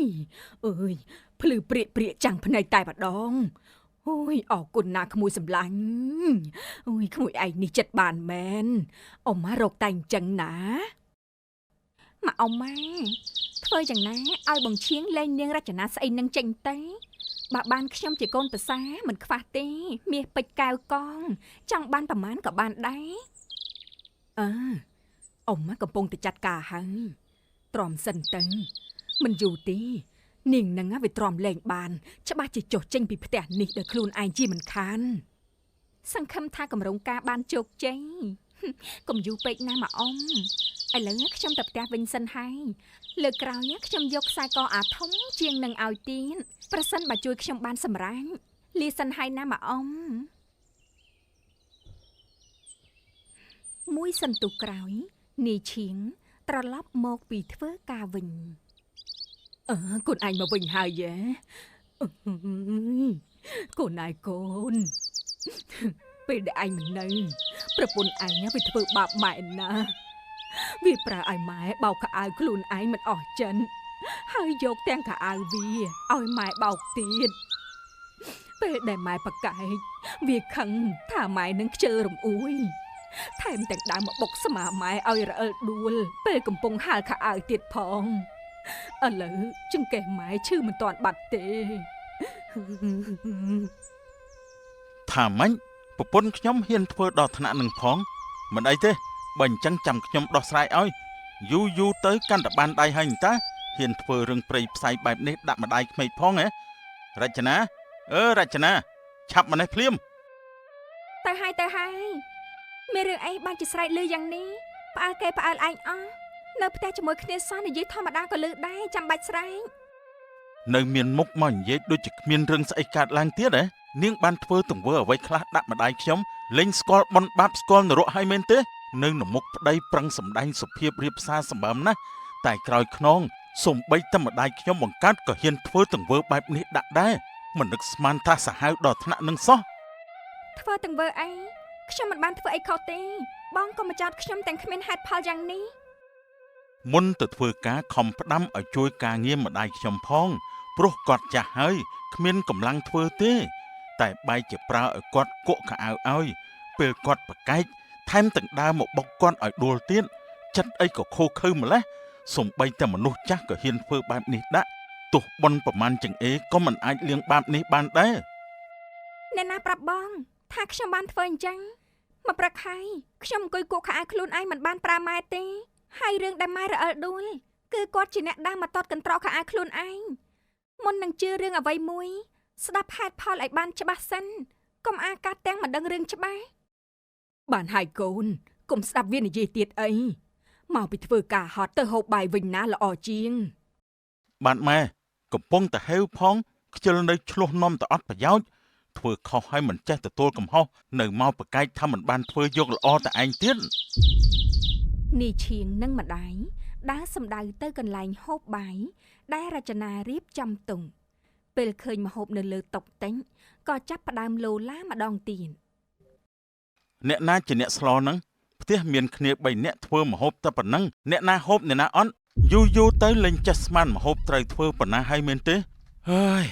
អើយភ្លឺព្រាកចាំងភ្នែកតែម្ដងអូយអរគុណណាក្មួយសម្លាញ់អូយក្មួយឯងនេះចិត្តបានមែនអ៊ំមករកតែអញ្ចឹងណាម៉ាអ៊ំម៉ាធ្វើយ៉ាងណាឲ្យបងឈៀងលែងនាងរចនាស្អីនឹងចេញទៅបើបានខ្ញុំជាកូនប្រសាមិនខ្វះទេមាសពេជ្រកែវកងចង់បានប្រមាណក៏បានដែរអ៊ំកំពុងតែចាត់ការហើយទ្រាំសិនទៅមិនយូរទេនាងនឹងវាទ្រាំលែងបានច្បាស់ជាចុះចេញពីផ្ទះនេះដោយខ្លួនឯងជាមិនខានសង្ឃឹមថាកម្រងការបានជោគជ័យកុំយូរពេកណាម៉ាអ៊ំឥឡូវខ្ញុំទៅផ្ទះវិញសិនហើយលើកក្រោយខ្ញុំយកខ្សែកអាធំជាងនឹងឲ្យទៀតប្រសិនបើជួយខ្ញុំបានសម្រាញ់លាសិនហើយណាម៉ាអ៊ំមួយសន្ទុះក្រោយនាយឈៀងត្រឡប់មកពីធ្វើការវិញកូនឯងមកវិញហើយយេកូនឯងកូនពេលដែលឯងមិននៅប្រពន្ធឯងវាធ្វើបាបម៉ែណាវាប្រើឲ្យម៉ែបោកខោអាវខ្លួនឯងមិនអស់ចិនហើយយកទាំងខោអាវវាឲ្យម៉ែបោកទៀតពេលដែលម៉ែប្រកែកវាខឹងថាម៉ែនឹងខ្ជិលរំអួយថែមទាំងដើរមកបុកស្មាម៉ែឲ្យរអិលដួលពេលកំពុងហាលខោអាវទៀតផងឥឡូវចង្កេះម៉ែឈឺមិនទាន់បាត់ទេថាម៉េចប្រពន្ធខ្ញុំហ៊ានធ្វើដល់ថ្នាក់នឹងផងមិនអីទេបើអញ្ចឹងចាំខ្ញុំដោះស្រាយឲ្យយូរទៅកាន់តែបានដៃហើយតាហ៊ានធ្វើរឿងព្រៃផ្សៃបែបនេះដាក់ម្ដាយក្មេកផងហ៎រចនារចនាឆាប់មកនេះភ្លាមទៅហើយមានរឿងអីបានជាស្រែកលឺយ៉ាងនេះផ្អើលគេផ្អើលឯងអស់នៅផ្ទះជាមួយគ្នាសោះនិយាយធម្មតាក៏លឺដែរចាំបាច់ស្រែកនៅមានមុខមកនិយាយដូចជាគ្មានរឿងស្អីកើតឡើងទៀតហ៎នាងបានធ្វើទង្វើអ្វីខ្លះដាក់ម្ដាយខ្ញុំលេងស្គាល់បនបាបស្គាល់នរកឲ្យមែនទេនៅមុខប្តីប្រឹងសម្ដែងសុភាពរៀបសារសម្បើមណាស់តែក្រោយខ្នងសំបីតែម្ដាយខ្ញុំបង្កើតក៏ហ៊ានធ្វើទង្វើបែបនេះដាក់ដែរមិននឹកស្មានថាសាហាវដល់ថ្នាក់នឹងសោះធ្វើទង្វើអីខ្ញុំមិនបានធ្វើអីខុសទេបងក៏មកចោទខ្ញុំទាំងគ្មានហេតុផលយ៉ាងនេះ មុនទៅធ្វើការខំផ្ដាំឲ្យជួយការងារម្ដាយខ្ញុំផងព្រោះគាត់ចាស់ហើយគ្មានកម្លាំងធ្វើទេតែបែរជាប្រើឲ្យគាត់គក់ខោអាវឲ្យពេលគាត់ប្រកែកថែមទាំងដើរមកបុកគាត់ឲ្យដួលទៀតចិត្តអីក៏ខូខើម្លេះសំបីតែមនុស្សចាស់ក៏ហ៊ានធ្វើបែបនេះដាក់ទោះបនប្រមាណចង្អេក៏មិនអាចលៀងបាបនេះបានដែរអ្នកណាប្រាប់បងថាខ្ញុំបានធ្វើអញ្ចឹងមកប្រខៃខ្ញុំអង្គុយគក់ខោអាវខ្លួនឯងមិនបាន5ម៉ែត្រទេហើយរឿងដែលម៉ែរអិលដួលគឺគាត់ជាអ្នកដើរមកតតកន្ត្រកខោអាវខ្លួនឯងមុននឹងជឿរឿងអ្វីមួយស្ដាប់ហេតុផលឲ្យបានច្បាស់សិនកុំអាកាត់ទាំងមិនដឹងរឿងច្បាស់បានហើយកូនកុំស្ដាប់វានិយាយទៀតអីមកពីធ្វើការហត់ទៅហូបបាយវិញណាល្អជាងបាទម៉ែកំពុងតែហេវផងខ្ជិលនៅឆ្លោះនំទៅអត់ប្រយោជន៍ធ្វើខុសហើយមិនចេះទទួលកំហុសនៅមកប្រកែកថាមិនបានធ្វើយកល្អតែឯងទៀតនីឈៀងនិងម្ដាយដើរសម្ដៅទៅកន្លែងហូបបាយដែលរចនារៀបចំទុំពេលឃើញម្ហូបនៅលើតុតេញក៏ចាប់ផ្ដើមលោឡាម្ដងទៀតអ្នកណាជាអ្នកស្លហ្នឹងផ្ទះមានគ្នា3នាក់ធ្វើម្ហូបតែប៉ុណ្ណឹងអ្នកណាហូបអ្នកណាអត់យូរទៅលេងចេះស្មានម្ហូបត្រូវធ្វើប៉ុណ្ណាហើយមែនទេហើយ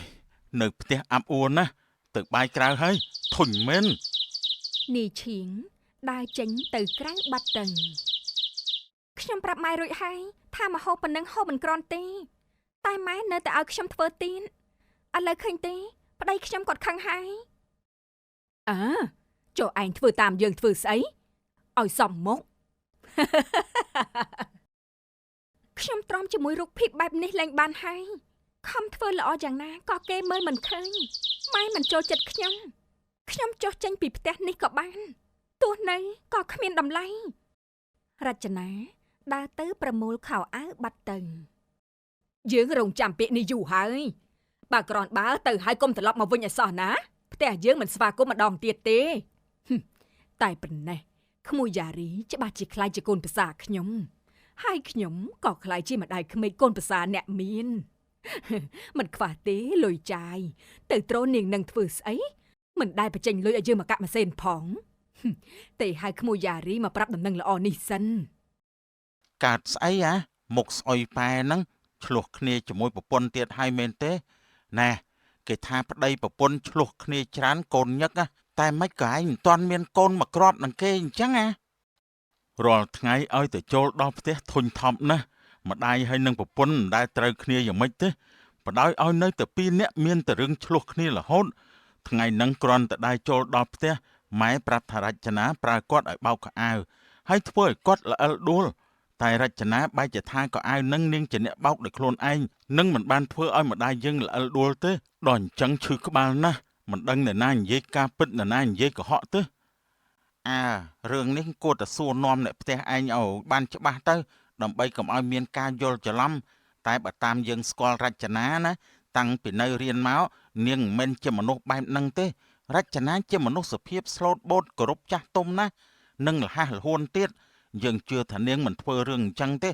នៅផ្ទះអាប់អួរណាស់ទៅបាយក្រៅហើយធុញមែននីឈៀងដើរចេញទៅក្រៅបាត់តឹងខ្ញុំប្រាប់ម៉ែរួចហើយថាម្ហូបប៉ុណ្ណឹងហូបមិនគ្រាន់ទេតែម៉ែនៅតែឲ្យខ្ញុំធ្វើទៀតឥឡូវឃើញទេប្តីខ្ញុំគាត់ខឹងហើយចុះឯងធ្វើតាមយើងធ្វើស្អីឲ្យសមមុខខ្ញុំទ្រាំជាមួយរូបភាពបែបនេះលែងបានហើយខំធ្វើល្អយ៉ាងណាក៏គេមើលមិនឃើញម៉ែមិនចូលចិត្តខ្ញុំចុះចេញពីផ្ទះនេះក៏បានទោះនៅក៏គ្មានតម្លៃរចនាដើរទៅប្រមូលខោអាវបាត់ទៅយើងរងចាំពាក្យនេះយូរហើយបើក្រនបើទៅហើយកុំត្រឡប់មកវិញឲ្យសោះណាផ្ទះយើងមិនស្វាគមន៍ម្ដងទៀតទេតែប៉ុណ្ណេះក្មួយយ៉ារីច្បាស់ជាខ្លាចជាកូនប្រសាខ្ញុំហើយខ្ញុំក៏ខ្លាចជាម្ដាយក្មេកកូនប្រសាអ្នកមានមិនខ្វះទេលុយចាយទៅត្រោនាងនឹងធ្វើស្អីមិនដែលបញ្ចេញលុយឲ្យយើងមកកាក់ម៉ាស៊ីនផងទេឲ្យក្មួយយ៉ារីមកប្រាប់ដំណឹងល្អនេះសិនកើតស្អីមុខស្អុយប៉ែហ្នឹងឆ្លោះគ្នាជាមួយប្រពន្ធទៀតហើយមែនទេណែគេថាប្តីប្រពន្ធឆ្លោះគ្នាច្រើនកូនញឹកតែមិនក៏ឯងមិនទាន់មានកូនមកក្របនឹងគេអញ្ចឹងរាល់ថ្ងៃឲ្យទៅចូលដល់ផ្ទះធុញថប់ណាស់ម្ដាយហើយនឹងប្រពន្ធមិនដែលត្រូវគ្នាយ៉ាងម៉េចទេបដ ாய் ឲ្យនៅតែពីរនាក់មានតែរឿងឆ្លោះគ្នារហូតថ្ងៃហ្នឹងគ្រាន់តែដែរចូលដល់ផ្ទះម៉ែប្រាប់ថារចនាប្រើគាត់ឲ្យបោកខោអាវហើយធ្វើឲ្យគាត់ល្អិលដួលតែរចនាបែរជាថាខោអាវនឹងនាងជាអ្នកបោកដោយខ្លួនឯងនឹងមិនបានធ្វើឲ្យម្ដាយយើងល្អិលដួលទេដល់អញ្ចឹងឈឺក្បាលណាស់មិនដឹងនរណានិយាយការពិតនរណានិយាយកុហកទេរឿងនេះគួរតែសួរនាំអ្នកផ្ទះឯងឲ្យបានច្បាស់ទៅដើម្បីកុំឲ្យមានការយល់ច្រឡំតែបើតាមយើងស្គាល់រចនាណាតាំងពីនៅរៀនមកនាងមិនមែនជាមនុស្សបែបហ្នឹងទេរចនាជាមនុស្សសុភាពស្លូតបូតគោរពចាស់ទុំណាស់និងលះលហួនទៀតយើងជឿថានាងមិនធ្វើរឿងអញ្ចឹងទេ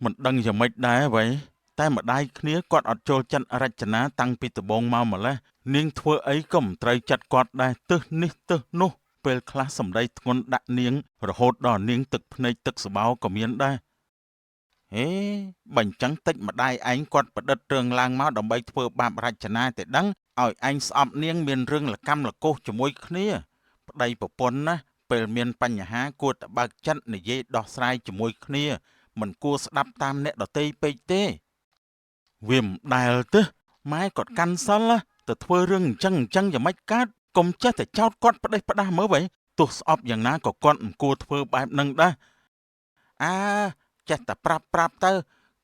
មិនដឹងយ៉ាងម៉េចដែរអ្វីតែម្ដាយគ្នាគាត់អត់ចូលចិត្តរចនាតាំងពីដំបូងមកម្ល៉េះនាងធ្វើអីក៏មិនត្រូវចិត្តគាត់ដែរទឹះនេះទឹះនោះពេលខ្លះសម្ដីធ្ងន់ដាក់នាងរហូតដល់នាងទឹកភ្នែកទឹកស្បោក៏មានដែរបើអញ្ចឹងតិចម្ដាយឯងគាត់ប្រឌិតរឿងឡើងមកដើម្បីធ្វើបាបរចនាតែដឹងឲ្យឯងស្អប់នាងមានរឿងលកម្មលកុសជាមួយគ្នាប្តីប្រពន្ធណាពេលមានបញ្ហាគួរតែបើកចិត្តនិយាយដោះស្រាយជាមួយគ្នាមិនគួរស្ដាប់តាមអ្នកដទៃពេកទេវាមិនដែលទេម៉ែគាត់កាន់សិលទៅធ្វើរឿងអញ្ចឹងយ៉ាងម៉េចកើតកុំចេះតែចោទគាត់ផ្ដេសផ្ដាសមើលវិញទោះស្អប់យ៉ាងណាក៏គាត់មិនគួរធ្វើបែបហ្នឹងដែរចេះតែប្រាប់ទៅ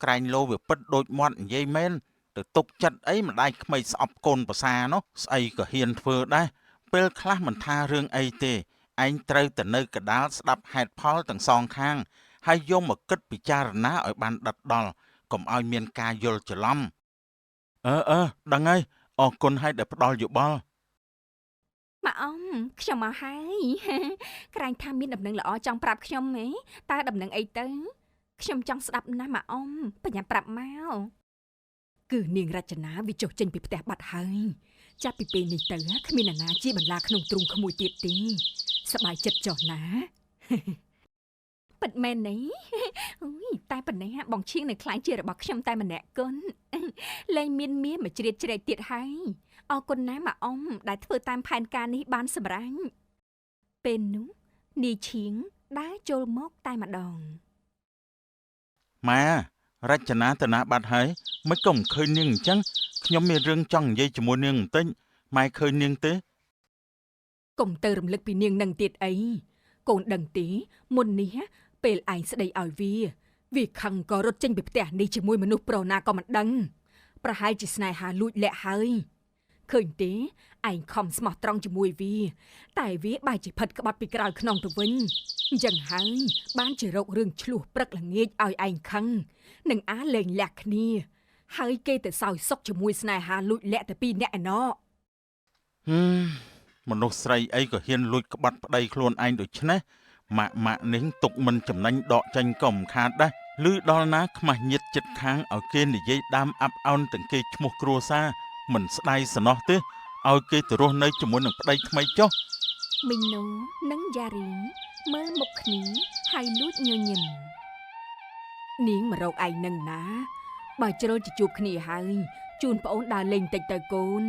ក្រែងលោវាពិតដូចមាត់និយាយមែនទៅទុកចិត្តអីម្ដាយក្មេកស្អប់កូនប្រសានោះស្អីក៏ហ៊ានធ្វើដែរពេលខ្លះមិនថារឿងអីទេឯងត្រូវតែនៅកដាលស្ដាប់ហេតុផលទាំងសងខាងហើយយកមកគិតពិចារណាឲ្យបានដិតដល់កុំឲ្យមានការយល់ច្រឡំដឹងហើយអរគុណហើយដែលផ្ដល់យោបល់ម៉ាអ៊ំខ្ញុំមកហើយក្រែងថាមានដំណឹងល្អចង់ប្រាប់ខ្ញុំហ៎តើដំណឹងអីទៅខ្ញុំចង់ស្ដាប់ណាស់ម៉ាអ៊ំបញ្ញាប្រាប់មកគឺនាងរចនាវាចុះចេញពីផ្ទះបាត់ហើយចាប់ពីពេលនេះទៅគ្មានអ្នកណាជាបន្លាក្នុងទ្រូងក្មួយទៀតទេសប្បាយចិត្តចុះណា ពិតមែននេះ អូយតែប៉ុណ្ណេះបងឈៀងនៅខ្លាចជារបស់ខ្ញុំតែម្នាក់កូន លែងមានមាសមកជ្រៀតជ្រែកទៀតហើយអរគុណណាស់ម៉ាអ៊ំដែលធ្វើតាមផែនការនេះបានសម្រេចពេលនោះនាយឈៀងដើរចូលមកតែម្ដង ម៉ែរចនាតាណាបាត់ហើយមិនក៏មិនឃើញនាងអញ្ចឹងខ្ញុំមានរឿងចង់និយាយជាមួយនាងបន្តិចម៉ែឃើញនាងទេ កុំទៅរំលឹកពីនាងនឹងទៀតអីកូនដឹងទេមុននេះពេលឯងស្ដីឲ្យវាខឹងក៏រត់ចេញពីផ្ទះនេះជាមួយមនុស្សប្រុសណាក៏មិនដឹងប្រហែលជាស្នេហាលួចលាក់ហើយឃើញទេឯងខំស្មោះត្រង់ជាមួយវាតែវាបែរជាផិតក្បត់ពីក្រោយខ្នងទៅវិញអញ្ចឹងហើយបានជារករឿងឆ្លោះព្រឹកល្ងាចឲ្យឯងខឹងនឹងអាលែងលាក់គ្នាហើយគេទៅសោយសុកជាមួយស្នេហាលួចលាក់តែពីរនាក់ឯណោះ មនុស្សស្រីអីក៏ហ៊ានលួចក្បត់ប្តីខ្លួនឯងដូច្នេះម៉ាក់នេះទុកមិនចំណេញដកចេញក៏មិនខាតដែរឮដល់ណាខ្មាស់ញៀតចិត្តខាងឲ្យគេនិយាយដាមអាប់អោនទាំងគេឈ្មោះគ្រួសារមិនស្ដាយសំណោះទេឲ្យគេទៅរស់នៅជាមួយនឹងប្តីថ្មីចុះ មីណូនិងយ៉ារីមើលមុខគ្នាហើយលួចញញឹមនាងមករកឯងនឹងណាបើជ្រុលទៅជួបគ្នាហើយជូនប្អូនដើរលេងតិចទៅកូន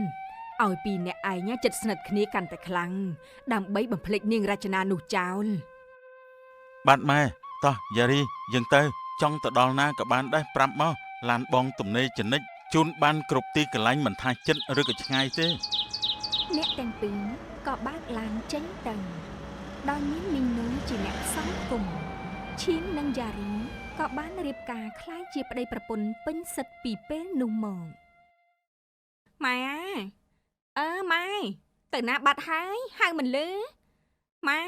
ឲ្យពីរអ្នកឯងចិត្តស្និទ្ធគ្នាកាន់តែខ្លាំងដើម្បីបំភ្លេចនាងរចនានោះចោល បាទម៉ែតោះយ៉ារីយើងទៅចង់ទៅដល់ណាក៏បានដែរប្រាប់មកឡានបងទំនេរចនិចជូនបានគ្រប់ទីកន្លែងមិនថាចិត្តឬក៏ឆ្ងាយទេ អ្នកទាំងពីរក៏បើកឡានចេញទៅដោយមានមីណូជាអ្នកផ្សំគុំឈៀងនិងយ៉ារីក៏បានរៀបការคล้ายជាប្តីប្រពន្ធពេញសិទ្ធពីពេលនោះមកម៉ែម៉ែទៅណាបាត់ហើយហៅមិនលឺម៉ែ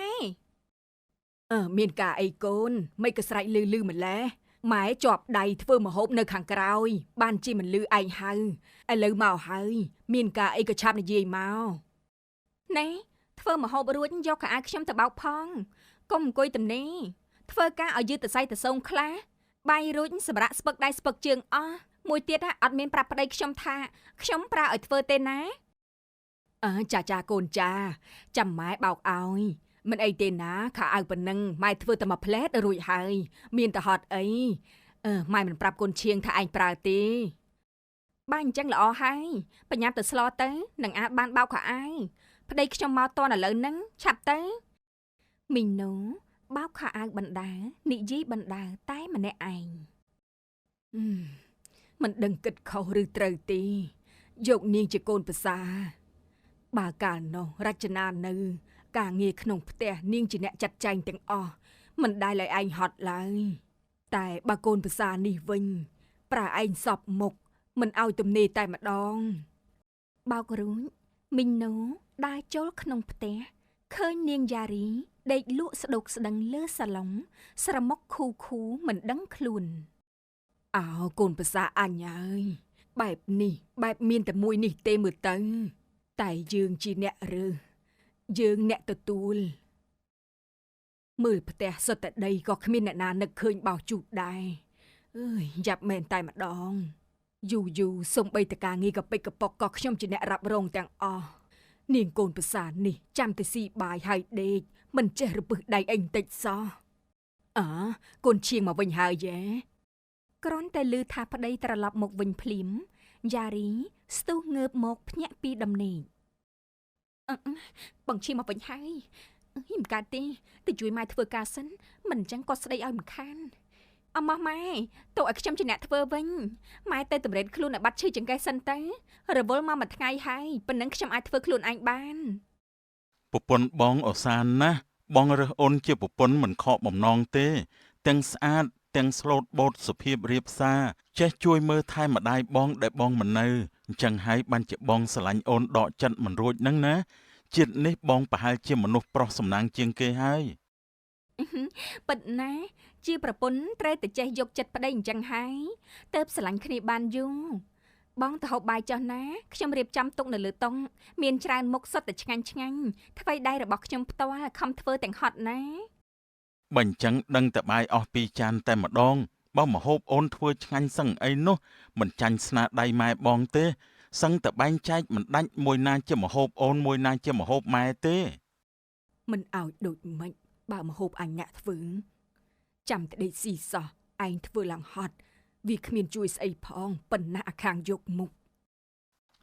មានការអីកូនមិនក៏ស្រែកលឺម្លេះម៉ែជាប់ដៃធ្វើម្ហូបនៅខាងក្រោយបានជាមិនលឺឯងហៅឥឡូវមកហើយមានការអីក៏ឆាប់និយាយមកណែធ្វើម្ហូបរួចយកខោអាវខ្ញុំទៅបោកផងកុំអង្គុយទំនេរធ្វើការឲ្យយឺតតសៃតសងខ្លះបាយរួចសម្រាប់ស្ពឹកដៃស្ពឹកជើងអស់មួយទៀតអត់មានប្រាប់ប្តីខ្ញុំថាខ្ញុំប្រើឲ្យធ្វើទេណាចាកូនចាចាំម៉ែបោកឲ្យមិនអីទេណាខោអាវប៉ុណ្ណឹងម៉ែធ្វើតែមួយផ្លែតរួចហើយមានតែហត់អីម៉ែមិនប្រាប់កូនឈៀងថាឯងប្រើទេបើអញ្ចឹងល្អហើយបញ្ញាប់ទៅស្លទៅនឹងអាចបានបោកខោអាវប្តីខ្ញុំមកតឥឡូវហ្នឹងឆាប់ទៅមីណូបោកខោអាវបណ្ដានិយាយបណ្ដាតែម្នាក់ឯងមិនដឹងគិតខុសឬត្រូវទេយកនាងជាកូនប្រសាបើកាលនោះរចនានៅការងារក្នុងផ្ទះនាងជាអ្នកចាត់ចែងទាំងអស់មិនដែលឲ្យឯងហត់ឡើយតែបើកូនប្រសានេះវិញប្រើឯងសពមុខមិនឲ្យទំនេរតែម្ដងបោករួចមីណូដើរចូលក្នុងផ្ទះឃើញនាងយ៉ារីដេកលក់ស្ដុកស្ដឹងលើសាឡុងស្រមុកខូមិនដឹងខ្លួនកូនប្រសាអញហើយបែបនេះបែបមានតែមួយនេះទេមើលទៅតែយើងជាអ្នករើសយើងអ្នកទទួលមើលផ្ទះសុទ្ធតែដីក៏គ្មានអ្នកណានឹកឃើញបោសជូតដែរយ៉ាប់មែនតែម្ដងយូសំបីតការងារកពេចកប៉ុកក៏ខ្ញុំជាអ្នករ៉ាប់រងទាំងអស់នាងកូនប្រសានេះចាំតែស៊ីបាយហើយដេកមិនចេះរពឹសដៃអីបន្តិចសោះកូនឈៀងមកវិញហើយយេគ្រាន់តែឮថាប្តីត្រឡប់មកវិញភ្លាមយ៉ារីស្ទុះងើបមកភ្ញាក់ពីដំណេកបងឈៀងមកវិញហើយមិនកើតទេទៅជួយម៉ែធ្វើការសិនមិនអញ្ចឹងគាត់ស្ដីឲ្យមិនខានអម៉ោះម៉ែទោះឲ្យខ្ញុំជាអ្នកធ្វើវិញម៉ែទៅតម្រេតខ្លួនឲ្យបាត់ឈឺចង្កេះសិនទៅរវល់មកមួយថ្ងៃហើយប៉ុណ្ណឹងខ្ញុំអាចធ្វើខ្លួនឯងបានប្រពន្ធបងអសានណាស់បងរើសអូនជាប្រពន្ធមិនខកបំណងទេទាំងស្អាតទាំងស្លូតបូតសុភាពរៀបសារចេះជួយមើលថែម្ដាយបងដែលបងមិននៅអញ្ចឹងហើយបានជាបងស្រឡាញ់អូនដកចិត្តមិនរួចហ្នឹងណាជាតិនេះបងប្រហែលជាមនុស្សប្រុសសំណាងជាងគេហើយប៉ិតណាជាប្រពន្ធត្រូវតែចេះយកចិត្តប្តីអញ្ចឹងហើយទៅស្រឡាញ់គ្នាបានយូរបងទៅហូបបាយចុះណាខ្ញុំរៀបចំទុកនៅលើតុមានច្រើនមុខសុទ្ធតែឆ្ងាញ់ថ្វីដៃរបស់ខ្ញុំផ្ទាល់ខំធ្វើទាំងហត់ណាបើអញ្ចឹងដឹងតែបាយអស់2ចានតែម្ដងបើម្ហូបអូនធ្វើឆ្ងាញ់សឹងអីនោះមិនចាញ់ស្នាដៃម៉ែបងទេសឹងតែបែងចែកមិនដាច់មួយណាជាម្ហូបអូនមួយណាជាម្ហូបម៉ែទេមិនឲ្យដូចម៉េចបើម្ហូបអញអ្នកធ្វើ ចាំតែដេកស៊ីសោះឯងធ្វើឡើងហត់វាគ្មានជួយស្អីផងប៉ុណ្ណាអាខាងយកមុខ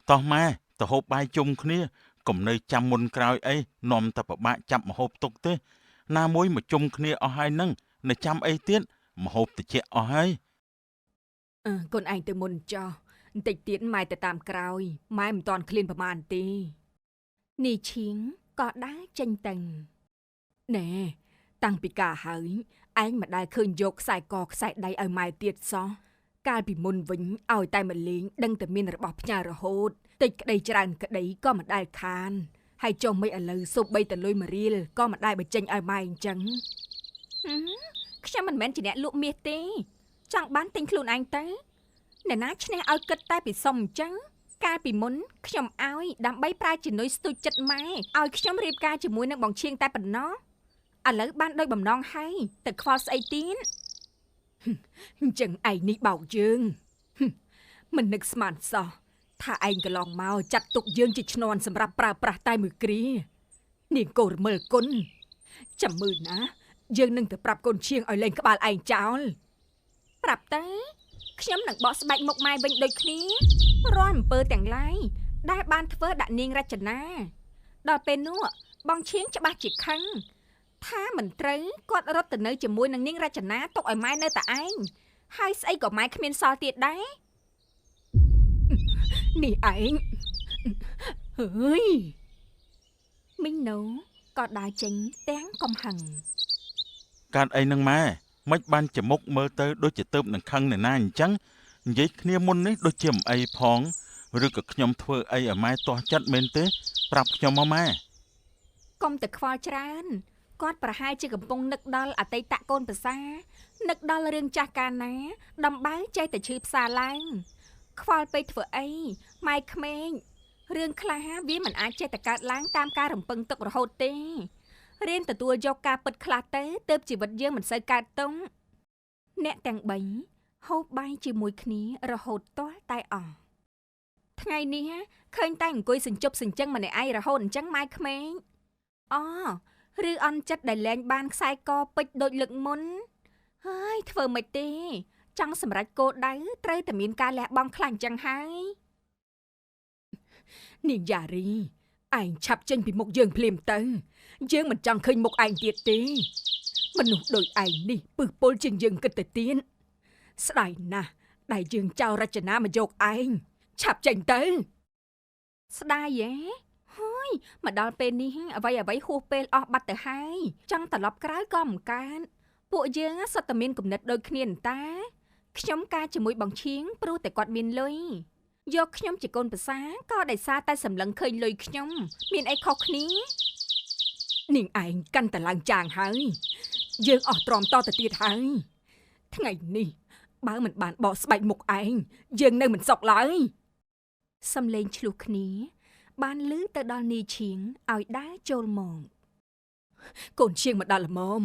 តោះម៉ែទៅហូបបាយជុំគ្នាកុំនៅចាំមុនក្រោយអីនាំតែប្របាក់ចាប់មហូបទុកទេណាមួយមកជុំគ្នាអស់ហើយនឹងនៅចាំអីទៀតមហូបតិចអស់ហើយក ូនឯងទៅមុនចោះបន្តិចទៀតម៉ែទៅតាមក្រោយម៉ែមិនតាន់ឃ្លានប្រមាណទេ នាយឈៀងក៏ដើរចេញទៅ ណែតាំងពីការហើយឯងមិនដែលឃើញយកខ្សែកខ្សែដៃឲ្យម៉ែទៀតសោះកាលពីមុនវិញឲ្យតែមកលេងដឹងតែមានរបស់ផ្ញើរហូតតិចក្តីច្រើនក្តីក៏មិនដែលខានហើយចុះមិនឥឡូវសូម្បីតែលុយមួយរៀលក៏មិនដែលបញ្ចេញឲ្យម៉ែអញ្ចឹង ខ្ញុំមិនមែនជាអ្នកលក់មាសទេចង់បានទិញខ្លួនឯងទៅអ្នកណាឈ្នះឲ្យគិតតែពីសុំអញ្ចឹងកាលពីមុនខ្ញុំឲ្យដើម្បីប្រើជំនួយស្ទូចចិត្តម៉ែឲ្យខ្ញុំរៀបការជាមួយនឹងបងឈៀងតែប៉ុណ្ណោះឥឡូវបានដោយបំណងហើយទៅខ្វល់ស្អីទៀត អញ្ចឹងឯងនេះបោកយើងមិននឹកស្មានសោះថាឯងកន្លងមកចាត់ទុកយើងជាឈ្នន់សម្រាប់ប្រើប្រាស់តែមួយគ្រានាងកូនរមិលគុណចាំមើលណាយើងនឹងទៅប្រាប់កូនឈៀងឲ្យលែងក្បាលឯងចោល ប្រាប់ទៅខ្ញុំនឹងបកស្បែកមុខម៉ែវិញដូចគ្នារាល់អំពើទាំងឡាយដែលបានធ្វើដាក់នាងរចនាដល់ពេលនោះបងឈៀងច្បាស់ជាខឹងថាមិនត្រូវគាត់រត់ទៅនៅជាមួយនឹងនាងរចនាទុកឲ្យម៉ែនៅតែឯងហើយស្អីក៏ម៉ែគ្មានសល់ទៀតដែរ នេះឯងអើយ មីងណូក៏ដើរចេញទាំងកំហឹង កើតអីនឹងម៉ែមិនបានចមុកមើលទៅដូចជាទៅនឹងខឹងអ្នកណាអញ្ចឹងនិយាយគ្នាមុននេះដូចជាមិនអីផងឬក៏ខ្ញុំធ្វើអីឲ្យម៉ែទាស់ចិត្តមែនទេប្រាប់ខ្ញុំមកម៉ែ កុំតែខ្វល់ច្រើនគាត់ប្រហែលជាកំពុងនឹកដល់អតីតកូនប្រសានឹកដល់រឿងចាស់កាលណាដំបៅចេះតែឈឺផ្សាឡើងខ្វល់ពេកធ្វើអីម៉ែក្មេងរឿងខ្លះវាមិនអាចចេះតែកើតឡើងតាមការរំពឹងទុករហូតទេរៀនទទួលយកការពិតខ្លះទៅទើបជីវិតយើងមិនសូវកើតតុងអ្នកទាំង3ហូបបាយជាមួយគ្នារហូតទាល់តែអស់ថ្ងៃនេះឃើញតែអង្គុយសញ្ជប់សញ្ជឹងម្នាក់ឯងរហូតអញ្ចឹងម៉ែក្មេងឬអន់ចិត្តដែលលែងបានខ្សែកពេជ្រដូចលើកមុនហើយធ្វើមិនទេចង់សម្រេចគោលដៅត្រូវតែមានការលះបង់ខ្លាំងអញ្ចឹងហើយ នាងយ៉ារីឯងឆាប់ចេញពីមុខយើងភ្លាមទៅយើងមិនចង់ឃើញមុខឯងទៀតទេមនុស្សដូចឯងនេះពឹសពុលជាងយើងគិតទៅទៀតស្ដាយណាស់ដែលយើងចោលរចនាមកយកឯងឆាប់ចេញទៅ ស្ដាយហើយមកដល់ពេលនេះអ្វីហួសពេលអស់បាត់ទៅហើយចង់ត្រឡប់ក្រោយក៏មិនកើតពួកយើងសុទ្ធតែមានគំនិតដូចគ្នាតាខ្ញុំការជាមួយបងឈៀងព្រោះតែគាត់មានលុយយកខ្ញុំជាកូនប្រសាក៏ដោយសារតែសម្លឹងឃើញលុយខ្ញុំមានអីខុសគ្នា នាងឯងកាន់តែឡើងចាងហើយយើងអស់ទ្រាំតទៅទៀតហើយថ្ងៃនេះបើមិនបានបកស្បែកមុខឯងយើងនៅមិនសុខឡើយ សំលេងឆ្លោះគ្នាបានលឺទៅដល់នាយឈៀងឲ្យដើរចូលមក កូនឈៀងមកដល់ល្មម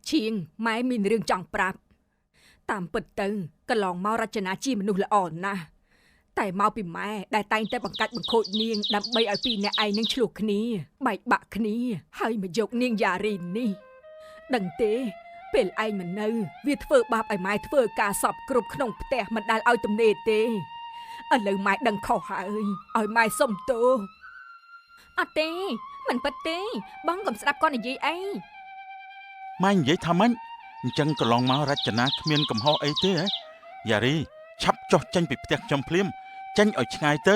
ឈៀងម៉ែមានរឿងចង់ប្រាប់តាមពិតទៅកន្លងមករចនាជាមនុស្សល្អណាស់តែមកពីម៉ែដែលតែងតែបង្កាច់បង្ខូចនាងដើម្បីឲ្យពីរអ្នកឯងនឹងឆ្លោះគ្នាបែកបាក់គ្នាហើយមកយកនាងយ៉ារីនេះដឹងទេពេលឯងមិននៅវាធ្វើបាបឲ្យម៉ែធ្វើការសពគ្រប់ក្នុងផ្ទះមិនដែលឲ្យទំនេរទេឥឡូវម៉ែដឹងខុសហើយឲ្យម៉ែសុំទោស អត់ទេមិនពិតទេបងកុំស្ដាប់គាត់និយាយអី ម៉ែនិយាយថាម៉េចអញ្ចឹងកន្លងមករចនាគ្មានកំហុសអីទេហ៎យ៉ារីឆាប់ចុះចេញពីផ្ទះខ្ញុំភ្លាមចេញឲ្យឆ្ងាយទៅ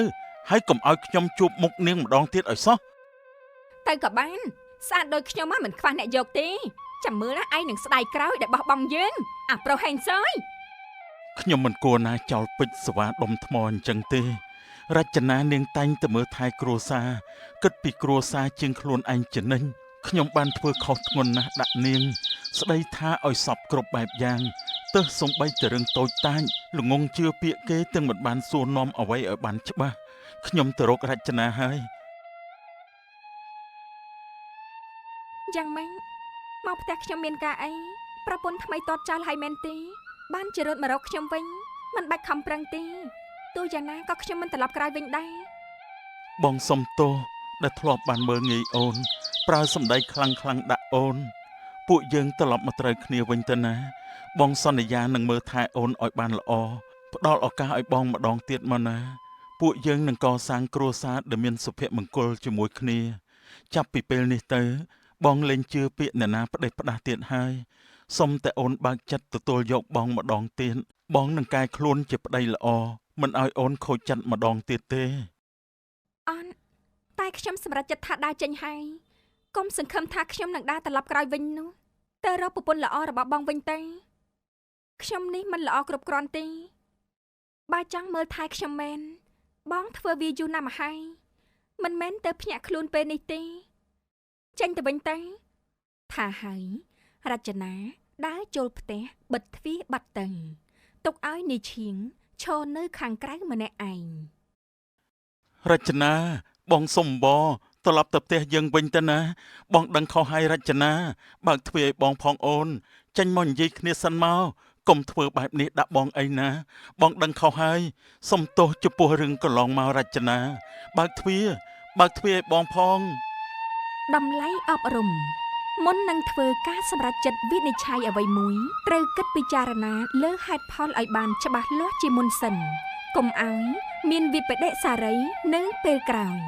ហើយកុំឲ្យខ្ញុំជួបមុខនាងម្ដងទៀតឲ្យសោះ ទៅក៏បានស្អាតដូចខ្ញុំមិនខ្វះអ្នកយកទេចាំមើលណាឯងនឹងស្ដាយក្រោយដែលបោះបង់យើងអាប្រុសហេងសយ ខ្ញុំមិនគួរណាចោលពេជ្រសវ៉ាដុំថ្មអញ្ចឹងទេរចនានាងតែងតែមើលថែគ្រួសារគិតពីគ្រួសារជាងខ្លួនឯងចំណេញខ្ញុំបានធ្វើខុសធ្ងន់ណាស់ដាក់នាងស្ដីថាឲ្យសពគ្រប់បែបយ៉ាងទើសសំបីតែរឿងតូចតាចល្ងងជឿពាក្យគេទាំងមិនបានសួរនាំអ្វីឲ្យបានច្បាស់ខ្ញុំទៅរករចនាហើយ យ៉ាងម៉េចមកផ្ទះខ្ញុំមានការអីប្រពន្ធថ្មីតតចោលហើយមែនទេបានជារត់មករកខ្ញុំវិញមិនបាច់ខំប្រឹងទេទោះយ៉ាងណាក៏ខ្ញុំមិនត្រឡប់ក្រោយវិញដែរ បងសុំទោសដែលធ្លាប់បានមើលងាយអូនប្រើសម្ដីខ្លាំងៗដាក់អូនពួកយើងត្រឡប់មកត្រូវគ្នាវិញទៅណា បងសន្យានឹងមើលថែអូនឲ្យបានល្អផ្ដល់ឱកាសឲ្យបងម្ដងទៀតមកណាពួកយើងនឹងកសាងគ្រួសារដែលមានសុភមង្គលជាមួយគ្នាចាប់ពីពេលនេះទៅបងលែងជឿពាក្យអ្នកណាផ្ដេសផ្ដាស់ទៀតហើយសុំតែអូនបើកចិត្តទទួលយកបងម្ដងទៀតបងនឹងកែខ្លួនជាប្តីល្អមិនឲ្យអូនខូចចិត្តម្ដងទៀតទេអនតែខ្ញុំសម្រេចចិត្តថាដើរចេញហើយកុំសង្ឃឹមថាខ្ញុំនឹងដើរត្រឡប់ក្រោយវិញនោះទៅរកប្រពន្ធល្អរបស់បងវិញទេខ្ញុំនេះមិនល្អគ្រប់គ្រាន់ទេបើចង់មើលថែខ្ញុំមែនបងធ្វើវាយូរណាស់មកហើយមិនមែនទៅភ្ញាក់ខ្លួនពេលនេះទេចេញទៅវិញទៅថាហើយរចនាដើរចូលផ្ទះបិទទ្វារបាត់ទៅទុកឲ្យនាយឈៀងឈរនៅខាងក្រៅម្នាក់ឯងរចនាបងសុំបងត្រឡប់ទៅផ្ទះយើងវិញទៅណាបងដឹងខុសហើយរចនាបើកទ្វារឲ្យបងផងអូនចេញមកនិយាយគ្នាសិនមកកុំធ្វើបែបនេះដាក់បងអីណាបងដឹងខុសហើយសុំទោសចំពោះរឿងកន្លងមករចនាបើកទ្វារឲ្យបងផងតម្លៃអប់រំមុននឹងធ្វើការសម្រេចចិត្តវិនិច្ឆ័យអ្វីមួយត្រូវគិតពិចារណាលើហេតុផលឲ្យបានច្បាស់លាស់ជាមុនសិនកុំឲ្យមានវិបដិសារីនៅពេលក្រោយ